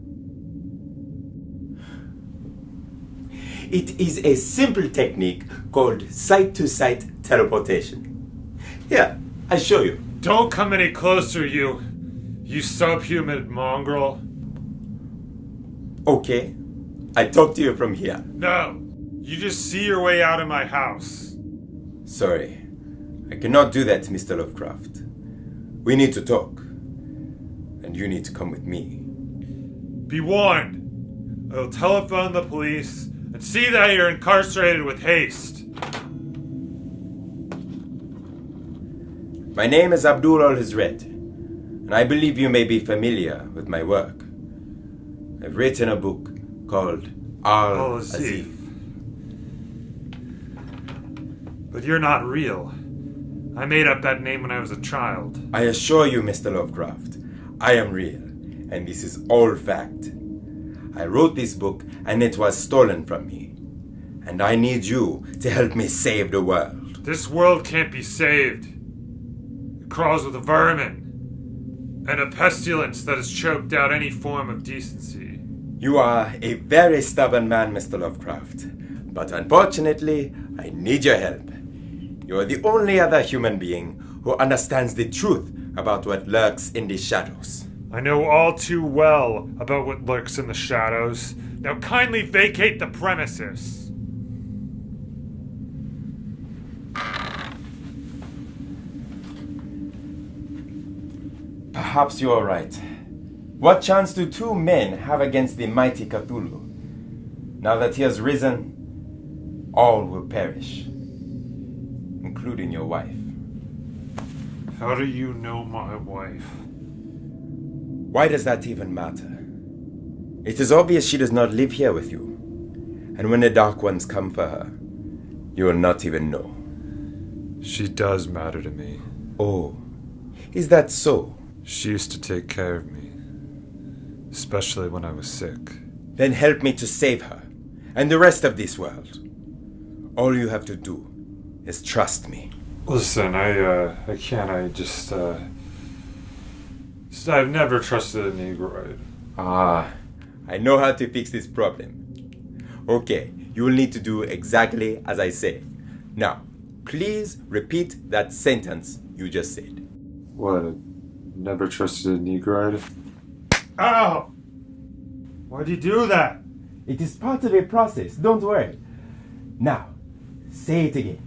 It is a simple technique called sight-to-sight teleportation. Here, I'll show you. Don't come any closer, you subhuman mongrel. Okay, I talk to you from here. No, you just see your way out of my house. Sorry, I cannot do that, Mr. Lovecraft. We need to talk, and you need to come with me. Be warned. I'll telephone the police and see that you're incarcerated with haste. My name is Abdul Alhazred, and I believe you may be familiar with my work. I've written a book called Al-Azif. But you're not real. I made up that name when I was a child. I assure you, Mr. Lovecraft, I am real, and this is all fact. I wrote this book, and it was stolen from me. And I need you to help me save the world. This world can't be saved. It crawls with vermin, and a pestilence that has choked out any form of decency. You are a very stubborn man, Mr. Lovecraft. But unfortunately, I need your help. You are the only other human being who understands the truth about what lurks in the shadows. I know all too well about what lurks in the shadows. Now kindly vacate the premises. Perhaps you are right. What chance do two men have against the mighty Cthulhu? Now that he has risen, all will perish, including your wife. How do you know my wife? Why does that even matter? It is obvious she does not live here with you. And when the Dark Ones come for her, you will not even know. She does matter to me. Oh, is that so? She used to take care of me, especially when I was sick. Then help me to save her, and the rest of this world. All you have to do is trust me. Listen, I've never trusted a Negroid. I know how to fix this problem. Okay, you will need to do exactly as I say. Now, please repeat that sentence you just said. What? Never trusted a Negroid? Ow! Why'd you do that? It is part of a process, don't worry. Now, say it again.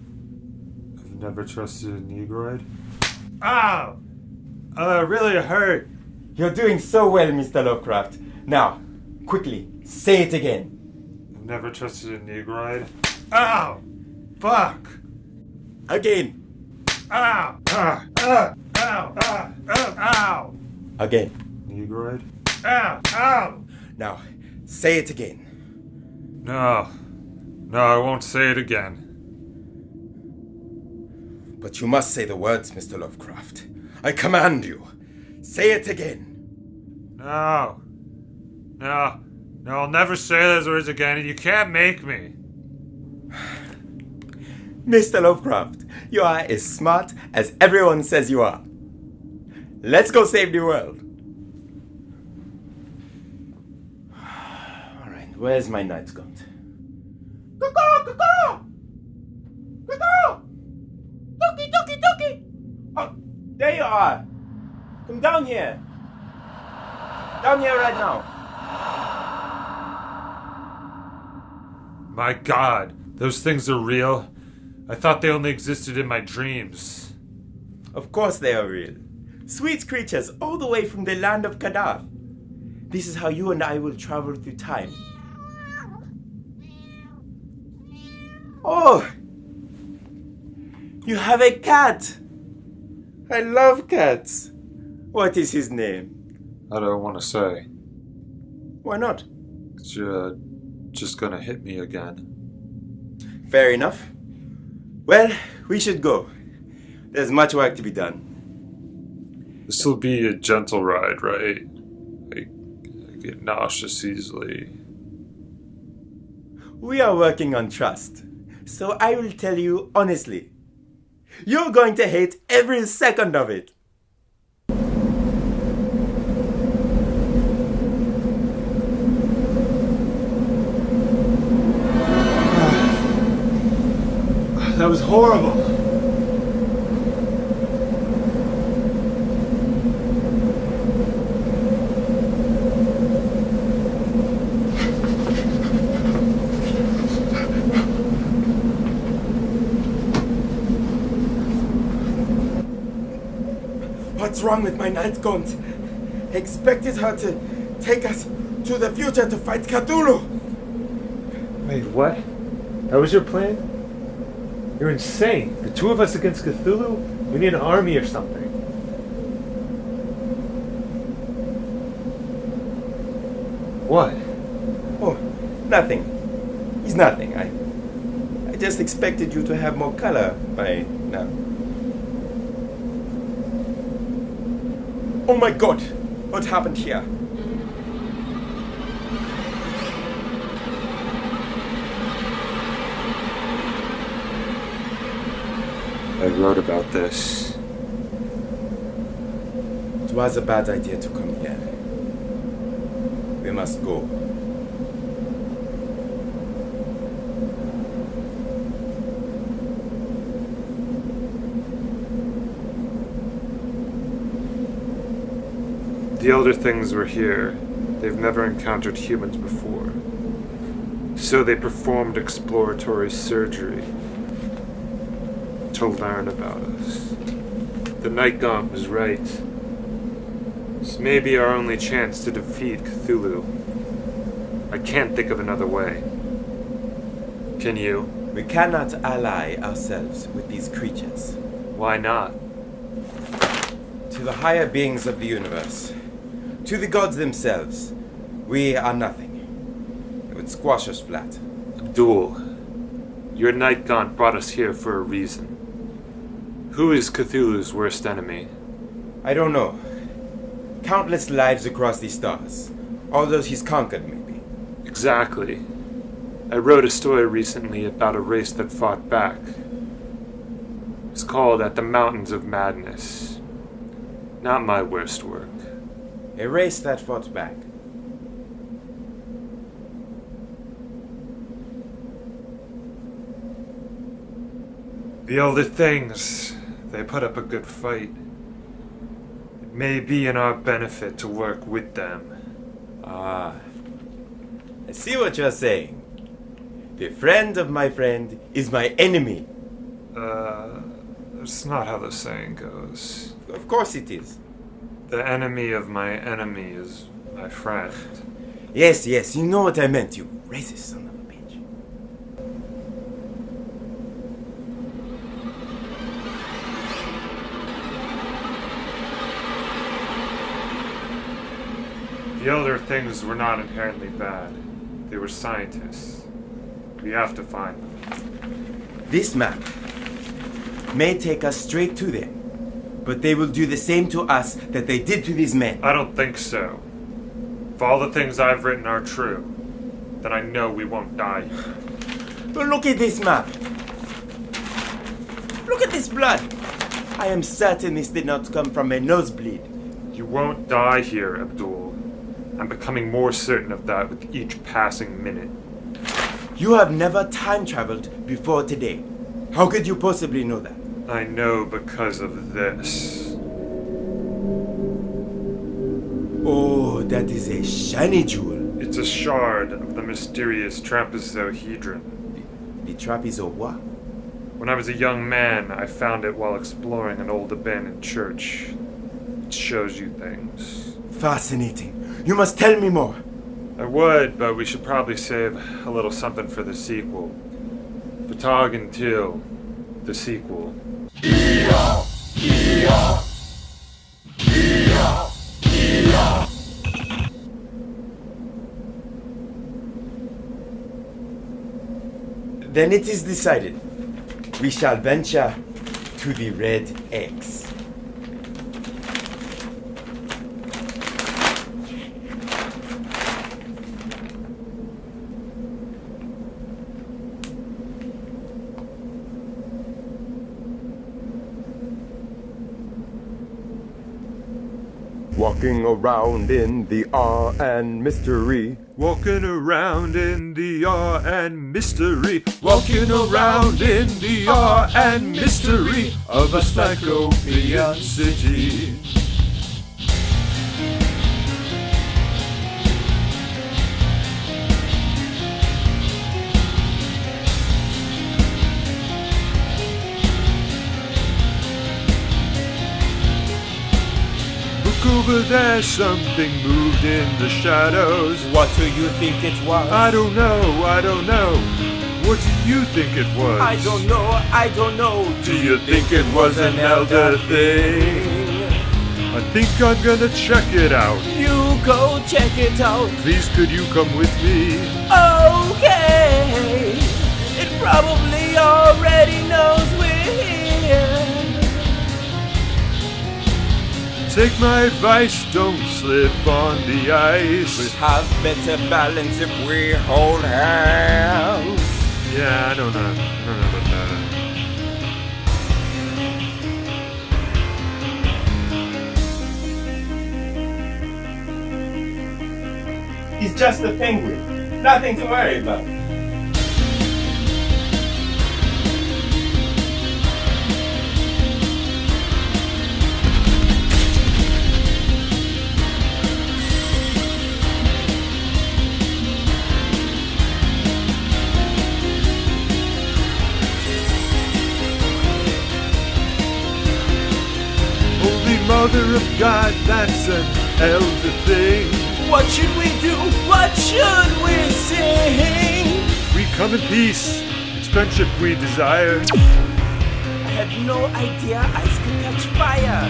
I've never trusted a Negroid? Ow! Oh, it really hurt. You're doing so well, Mr. Lovecraft. Now, quickly, say it again. I've never trusted a Negroid. Ow! Fuck! Again. Ow! Ow! Ow! Again. Negroid? Ow! Ow! Now, say it again. No, I won't say it again. But you must say the words, Mr. Lovecraft. I command you. Say it again. No, I'll never say those words again, and you can't make me. Mr. Lovecraft, you are as smart as everyone says you are. Let's go save the world. Alright, where's my nightgown? Ducky! Oh, there you are. Come down here. Down here right now. My God, those things are real? I thought they only existed in my dreams. Of course they are real. Sweet creatures all the way from the land of Kadar. This is how you and I will travel through time. Oh! You have a cat! I love cats. What is his name? I don't want to say. Why not? 'Cause you're just gonna hit me again. Fair enough. Well, we should go. There's much work to be done. This'll be a gentle ride, right? I get nauseous easily. We are working on trust. So I will tell you honestly. You're going to hate every second of it. That was horrible. What's wrong with my night gaunt? I expected her to take us to the future to fight Cthulhu. Wait, what? That was your plan? You're insane. The two of us against Cthulhu? We need an army or something. What? Oh, nothing. It's nothing. I just expected you to have more color by now. Oh my god! What happened here? I wrote about this. It was a bad idea to come here. We must go. The Elder Things were here. They've never encountered humans before. So they performed exploratory surgery to learn about us. The Night Gaunt was right. This may be our only chance to defeat Cthulhu. I can't think of another way. Can you? We cannot ally ourselves with these creatures. Why not? To the higher beings of the universe, to the gods themselves, we are nothing. It would squash us flat. Abdul, your Night Gaunt brought us here for a reason. Who is Cthulhu's worst enemy? I don't know. Countless lives across the stars. All those he's conquered, maybe. Exactly. I wrote a story recently about a race that fought back. It's called At the Mountains of Madness. Not my worst work. A race that fought back. The Elder Things, they put up a good fight. It may be in our benefit to work with them. Ah. I see what you're saying. The friend of my friend is my enemy. That's not how the saying goes. Of course it is. The enemy of my enemy is my friend. Yes, you know what I meant, you racist son of a bitch. The Elder Things were not inherently bad. They were scientists. We have to find them. This map may take us straight to them, but they will do the same to us that they did to these men. I don't think so. If all the things I've written are true, then I know we won't die. But look at this map. Look at this blood. I am certain this did not come from a nosebleed. You won't die here, Abdul. I'm becoming more certain of that with each passing minute. You have never time traveled before today. How could you possibly know that? I know because of this. Oh, that is a shiny jewel. It's a shard of the mysterious trapezohedron. The trapezo what? When I was a young man, I found it while exploring an old abandoned church. It shows you things. Fascinating. You must tell me more. I would, but we should probably save a little something for the sequel. Fhtagn 2, the sequel. Then it is decided. We shall venture to the Red X. Walking around in the awe and mystery. Walking around in the awe and mystery. Walking around in the awe and mystery of a Cyclopean city. Over there, something moved in the shadows. What do you think it was? I don't know. What do you think it was? I don't know. Do you think it was an elder thing? I think I'm gonna check it out. You go check it out. Please, could you come with me? Okay. It probably already knows we're here. Take my advice, don't slip on the ice. We'll have better balance if we hold hands. Yeah, I don't know about that. He's just a penguin. Nothing to worry about. Holy Mother of God, that's an elder thing. What should we do? What should we sing? We come in peace. It's friendship we desire. I had no idea ice could catch fire.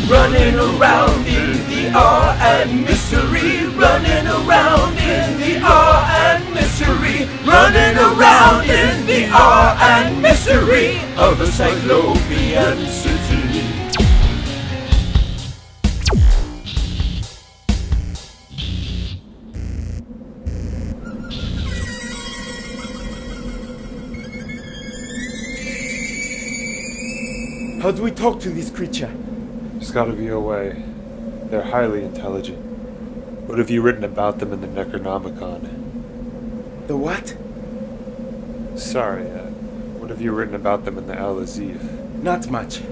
Running around in the awe and mystery. Running around in the awe and mystery. Running around in the awe and mystery of a cyclopean city. How do we talk to this creature? There's gotta be a way. They're highly intelligent. What have you written about them in the Necronomicon? The what? Sorry, what have you written about them in the Al-Azif? Not much.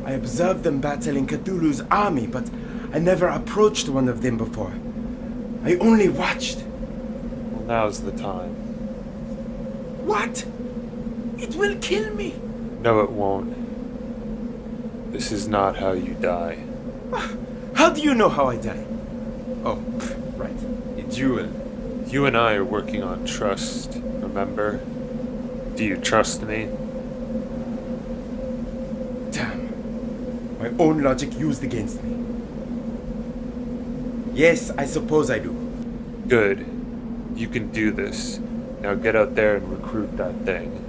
I observed them battling Cthulhu's army, but I never approached one of them before. I only watched. Well, now's the time. What? It will kill me. No, it won't. This is not how you die. How do you know how I die? Oh, right. A duel. You and I are working on trust, remember? Do you trust me? Damn. My own logic used against me. Yes, I suppose I do. Good. You can do this. Now get out there and recruit that thing.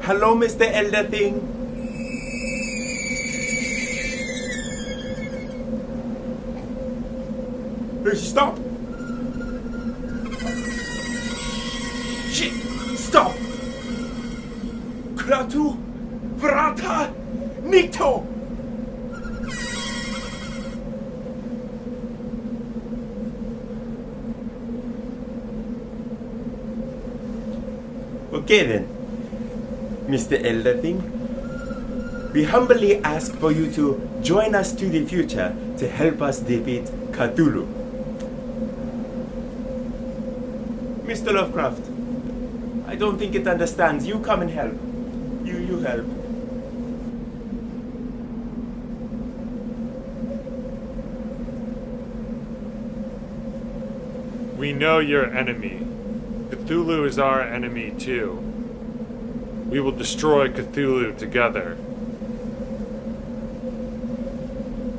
Hello, Mr. Elder Thing. Hey, stop! Shit! Stop! Kratu! Vrata! Nikto! Okay then. Mr. Elder Thing, we humbly ask for you to join us to the future to help us defeat Cthulhu. Mr. Lovecraft, I don't think it understands. You come and help. You help. We know your enemy. Cthulhu is our enemy too. We will destroy Cthulhu together.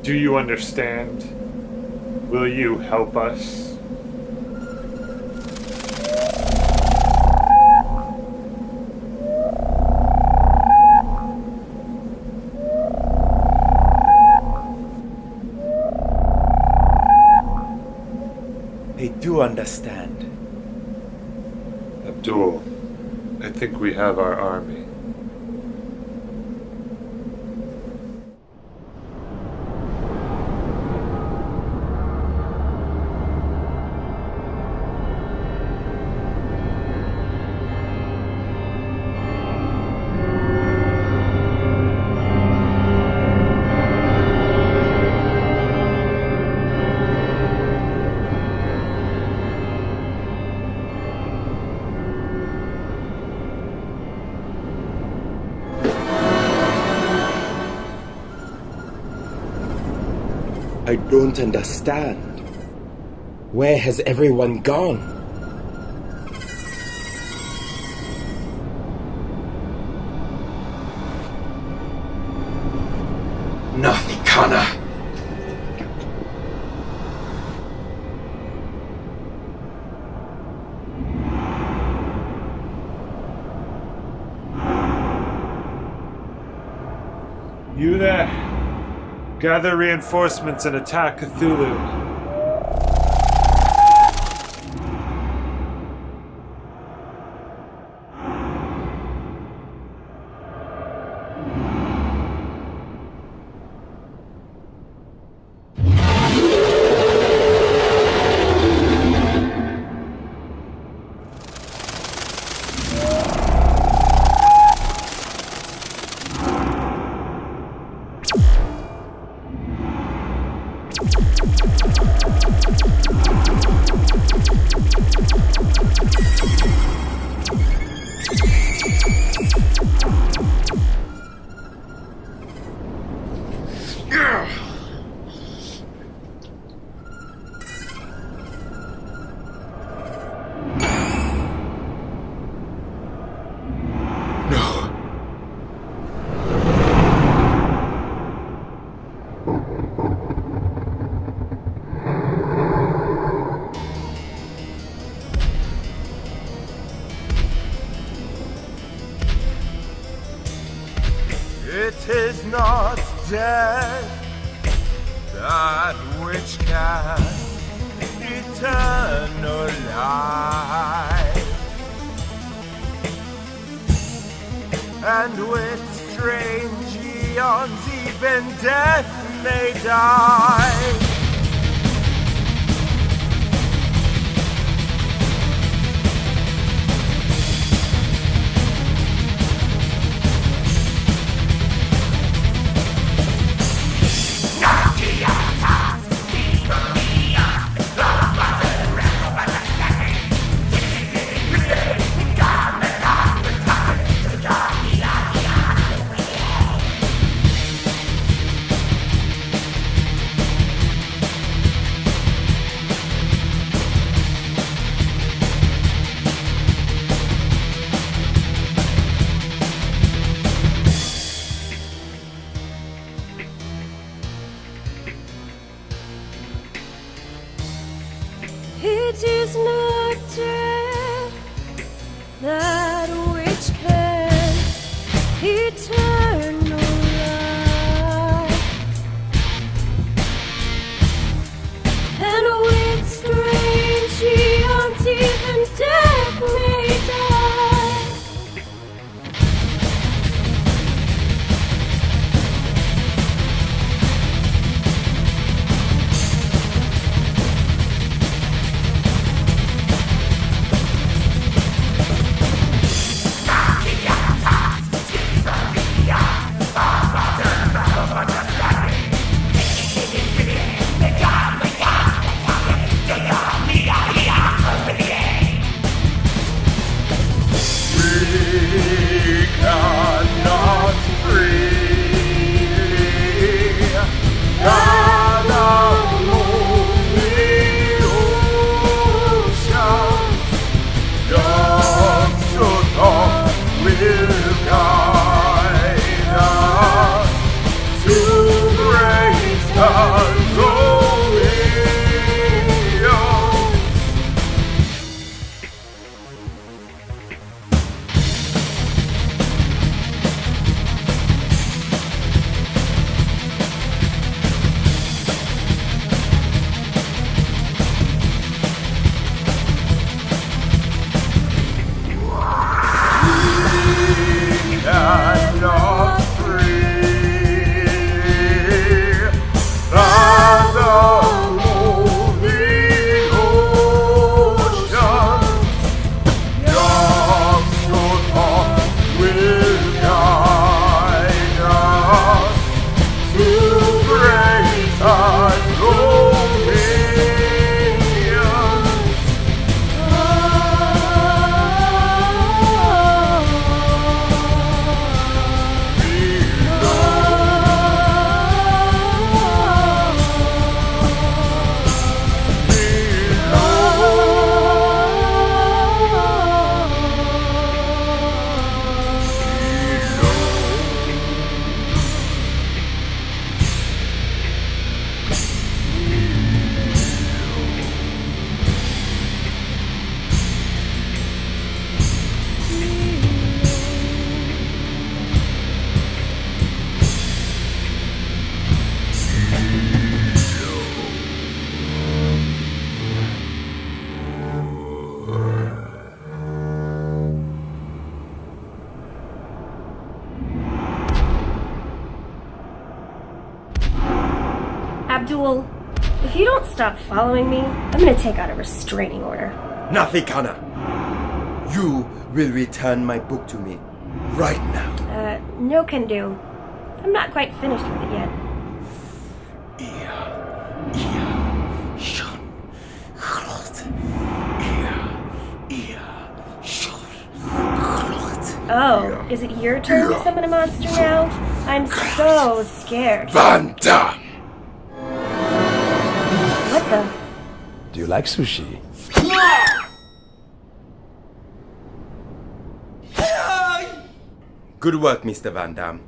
Do you understand? Will you help us? They do understand. Abdul, I think we have our army. I don't understand. Where has everyone gone? Nothing, Kana. You there. Gather reinforcements and attack Cthulhu. It is not death that which can eternal life, and with strange eons even death may die. It is not death that which can eternal life, and with strange eons even death may die. Abdul, if you don't stop following me, I'm gonna take out a restraining order. Nafikana, you will return my book to me right now. No can do. I'm not quite finished with it yet. Oh, is it your turn to summon a monster now? I'm so scared. Van Damme! What the? Do you like sushi? Good work, Mr. Van Damme.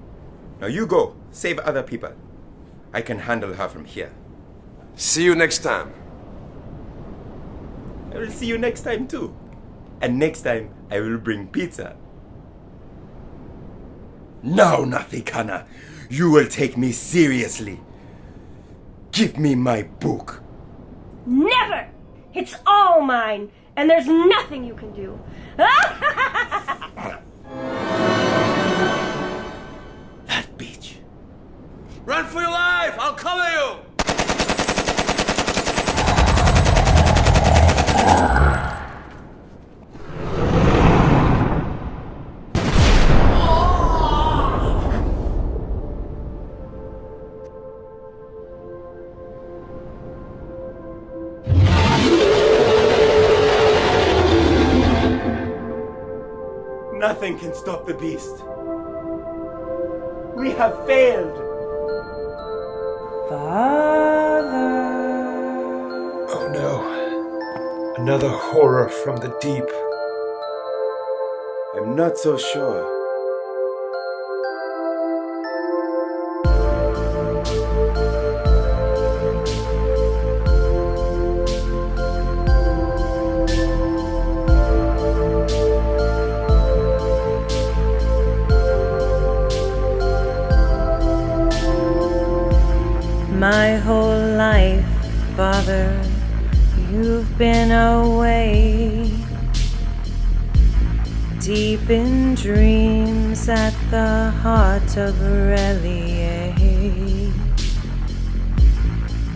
Now you go, save other people. I can handle her from here. See you next time. I will see you next time too. And next time, I will bring pizza. Now, Nafikana, you will take me seriously. Give me my book. Never! It's all mine, and there's nothing you can do. That bitch. Run for your life! I'll cover you! Nothing can stop the beast. We have failed. Father. Oh no. Another horror from the deep. I'm not so sure. My whole life, Father, you've been away, deep in dreams at the heart of Relier,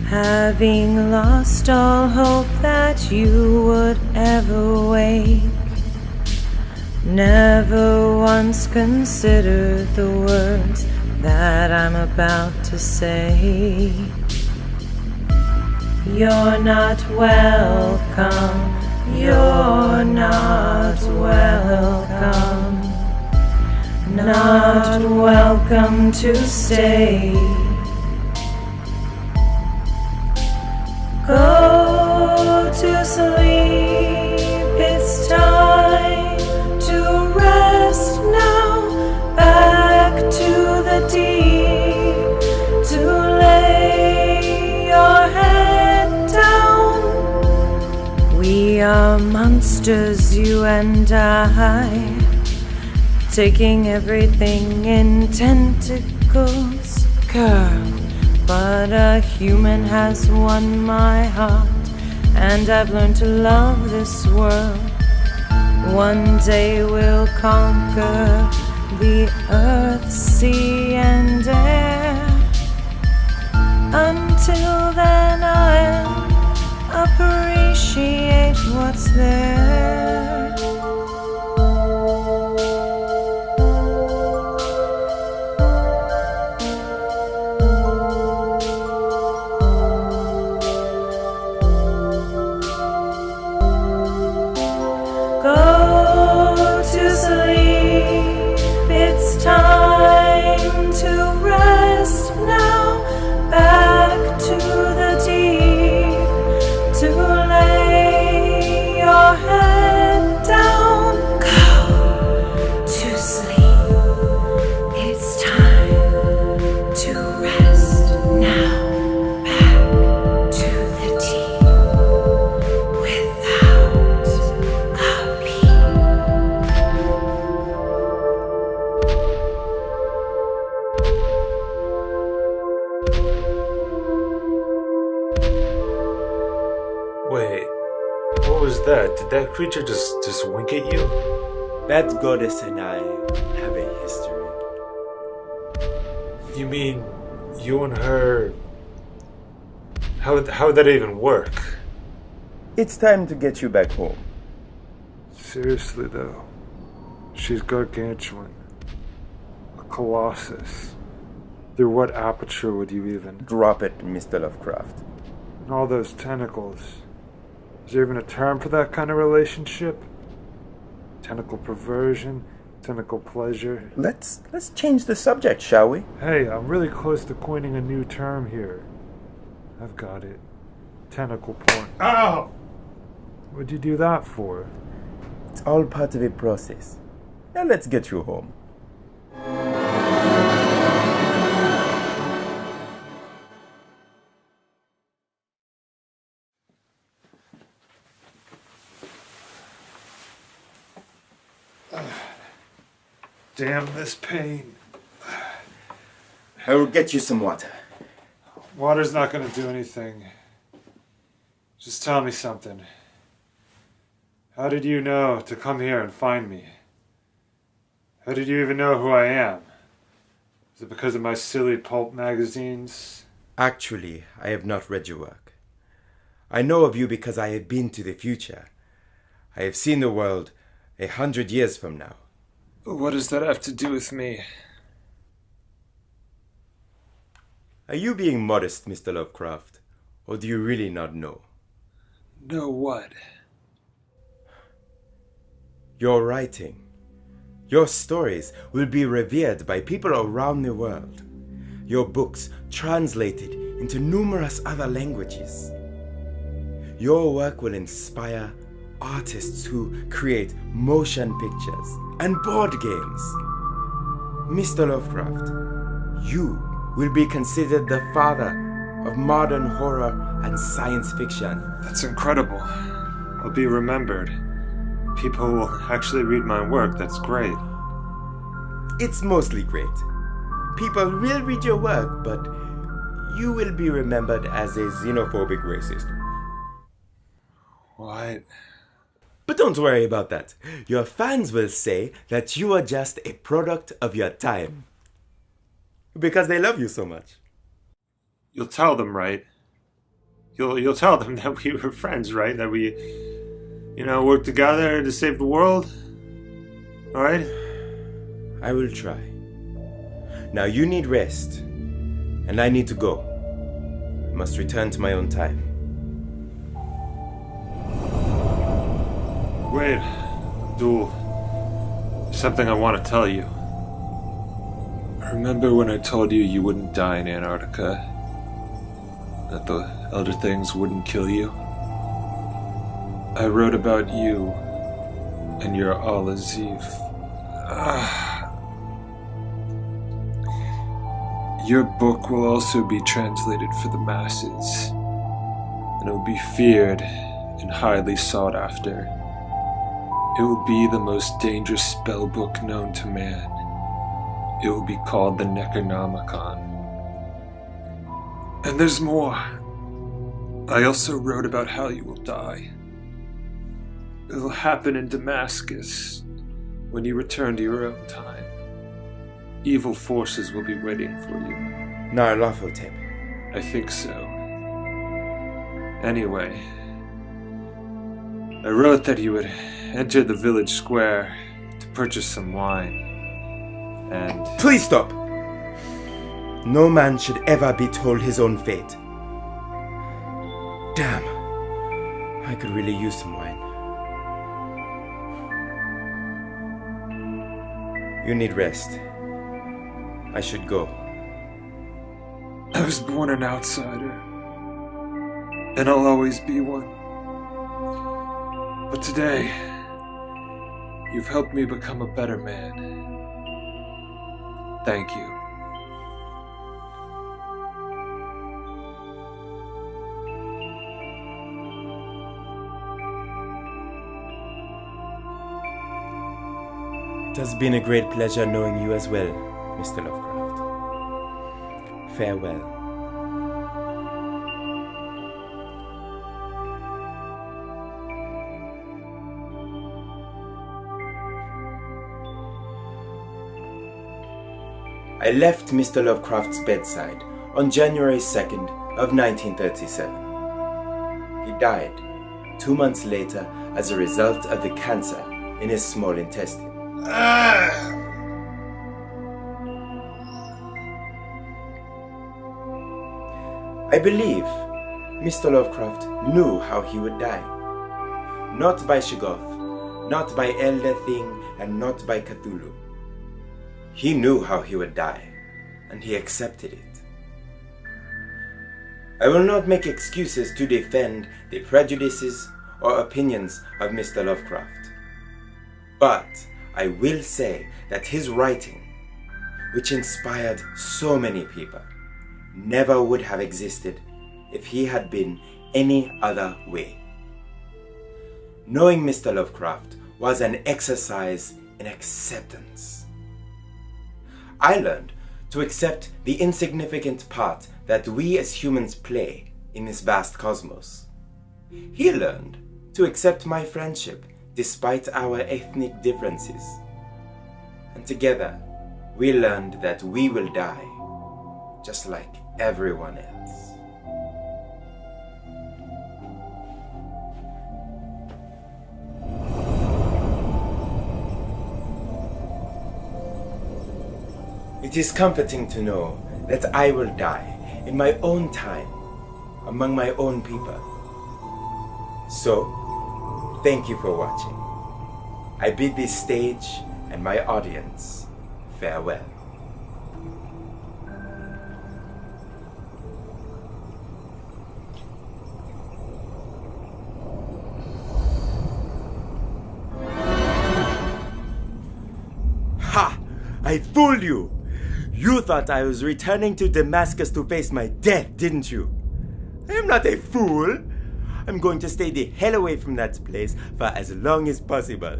having lost all hope that you would ever wake. Never once considered the words that I'm about to say. You're not welcome, you're not welcome, not welcome to stay. Go to sleep, it's time to rest now, back to the deep, to lay your head down. We are monsters, you and I, taking everything in tentacles, girl. But a human has won my heart, and I've learned to love this world. One day we'll conquer the earth, sea, and air. Until then I'll appreciate what's there. Go to sleep, it's time to rest now, back to the deep, to lay your head down. Go to sleep, it's time to rest now, back to the deep, without a beat. Wait, what was that? Did that creature just wink at you? That goddess and I have a history. You mean you and her How would that even work? It's time to get you back home. Seriously, though. She's gargantuan. A colossus. Through what aperture would you even... Drop it, Mr. Lovecraft. And all those tentacles. Is there even a term for that kind of relationship? Tentacle perversion? Tentacle pleasure? Let's change the subject, shall we? Hey, I'm really close to coining a new term here. I've got it. Tentacle porn. Ow! What'd you do that for? It's all part of a process. Now let's get you home. Damn this pain. I will get you some water. Water's not gonna do anything. Just tell me something. How did you know to come here and find me? How did you even know who I am? Is it because of my silly pulp magazines? Actually, I have not read your work. I know of you because I have been to the future. I have seen the world 100 years from now. What does that have to do with me? Are you being modest, Mr. Lovecraft? Or do you really not know? Know what? Your writing, your stories will be revered by people around the world. Your books translated into numerous other languages. Your work will inspire artists who create motion pictures and board games. Mr. Lovecraft, you will be considered the father of modern horror and science fiction. That's incredible. I'll be remembered. People will actually read my work. That's great. It's mostly great. People will read your work, but you will be remembered as a xenophobic racist. What? But don't worry about that. Your fans will say that you are just a product of your time. Because they love you so much. You'll tell them, right? You'll tell them that we were friends, right? That we, worked together to save the world? Alright? I will try. Now you need rest. And I need to go. I must return to my own time. Wait, Abdul. There's something I want to tell you. Remember when I told you you wouldn't die in Antarctica? That the Elder Things wouldn't kill you? I wrote about you and your Al-Azif. Your book will also be translated for the masses, and it will be feared and highly sought after. It will be the most dangerous spell book known to man. It will be called the Necronomicon. And there's more. I also wrote about how you will die. It will happen in Damascus when you return to your own time. Evil forces will be waiting for you. Nyarlathotep. I think so. Anyway, I wrote that you would enter the village square to purchase some wine. And... Please stop! No man should ever be told his own fate. Damn. I could really use some wine. You need rest. I should go. I was born an outsider. And I'll always be one. But today, you've helped me become a better man. Thank you. It has been a great pleasure knowing you as well, Mr. Lovecraft. Farewell. I left Mr. Lovecraft's bedside on January 2nd, of 1937. He died 2 months later as a result of the cancer in his small intestine. I believe Mr. Lovecraft knew how he would die. Not by Shoggoth, not by Elder Thing, and not by Cthulhu. He knew how he would die, and he accepted it. I will not make excuses to defend the prejudices or opinions of Mr. Lovecraft. But I will say that his writing, which inspired so many people, never would have existed if he had been any other way. Knowing Mr. Lovecraft was an exercise in acceptance. I learned to accept the insignificant part that we as humans play in this vast cosmos. He learned to accept my friendship despite our ethnic differences. And together, we learned that we will die, just like everyone else. It is comforting to know that I will die in my own time, among my own people. So, thank you for watching. I bid this stage and my audience farewell. Ha! I fooled you! You thought I was returning to Damascus to face my death, didn't you? I am not a fool. I'm going to stay the hell away from that place for as long as possible.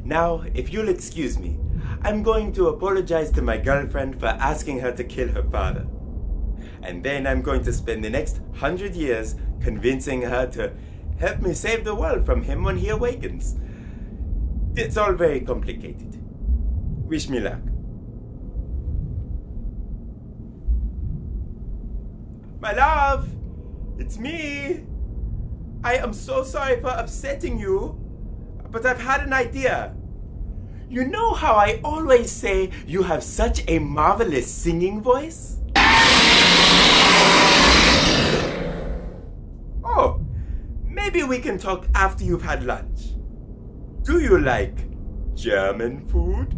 Now, if you'll excuse me, I'm going to apologize to my girlfriend for asking her to kill her father. And then I'm going to spend the next 100 years convincing her to help me save the world from him when he awakens. It's all very complicated. Wish me luck. My love! It's me! I am so sorry for upsetting you, but I've had an idea. You know how I always say you have such a marvelous singing voice? Oh, maybe we can talk after you've had lunch. Do you like German food?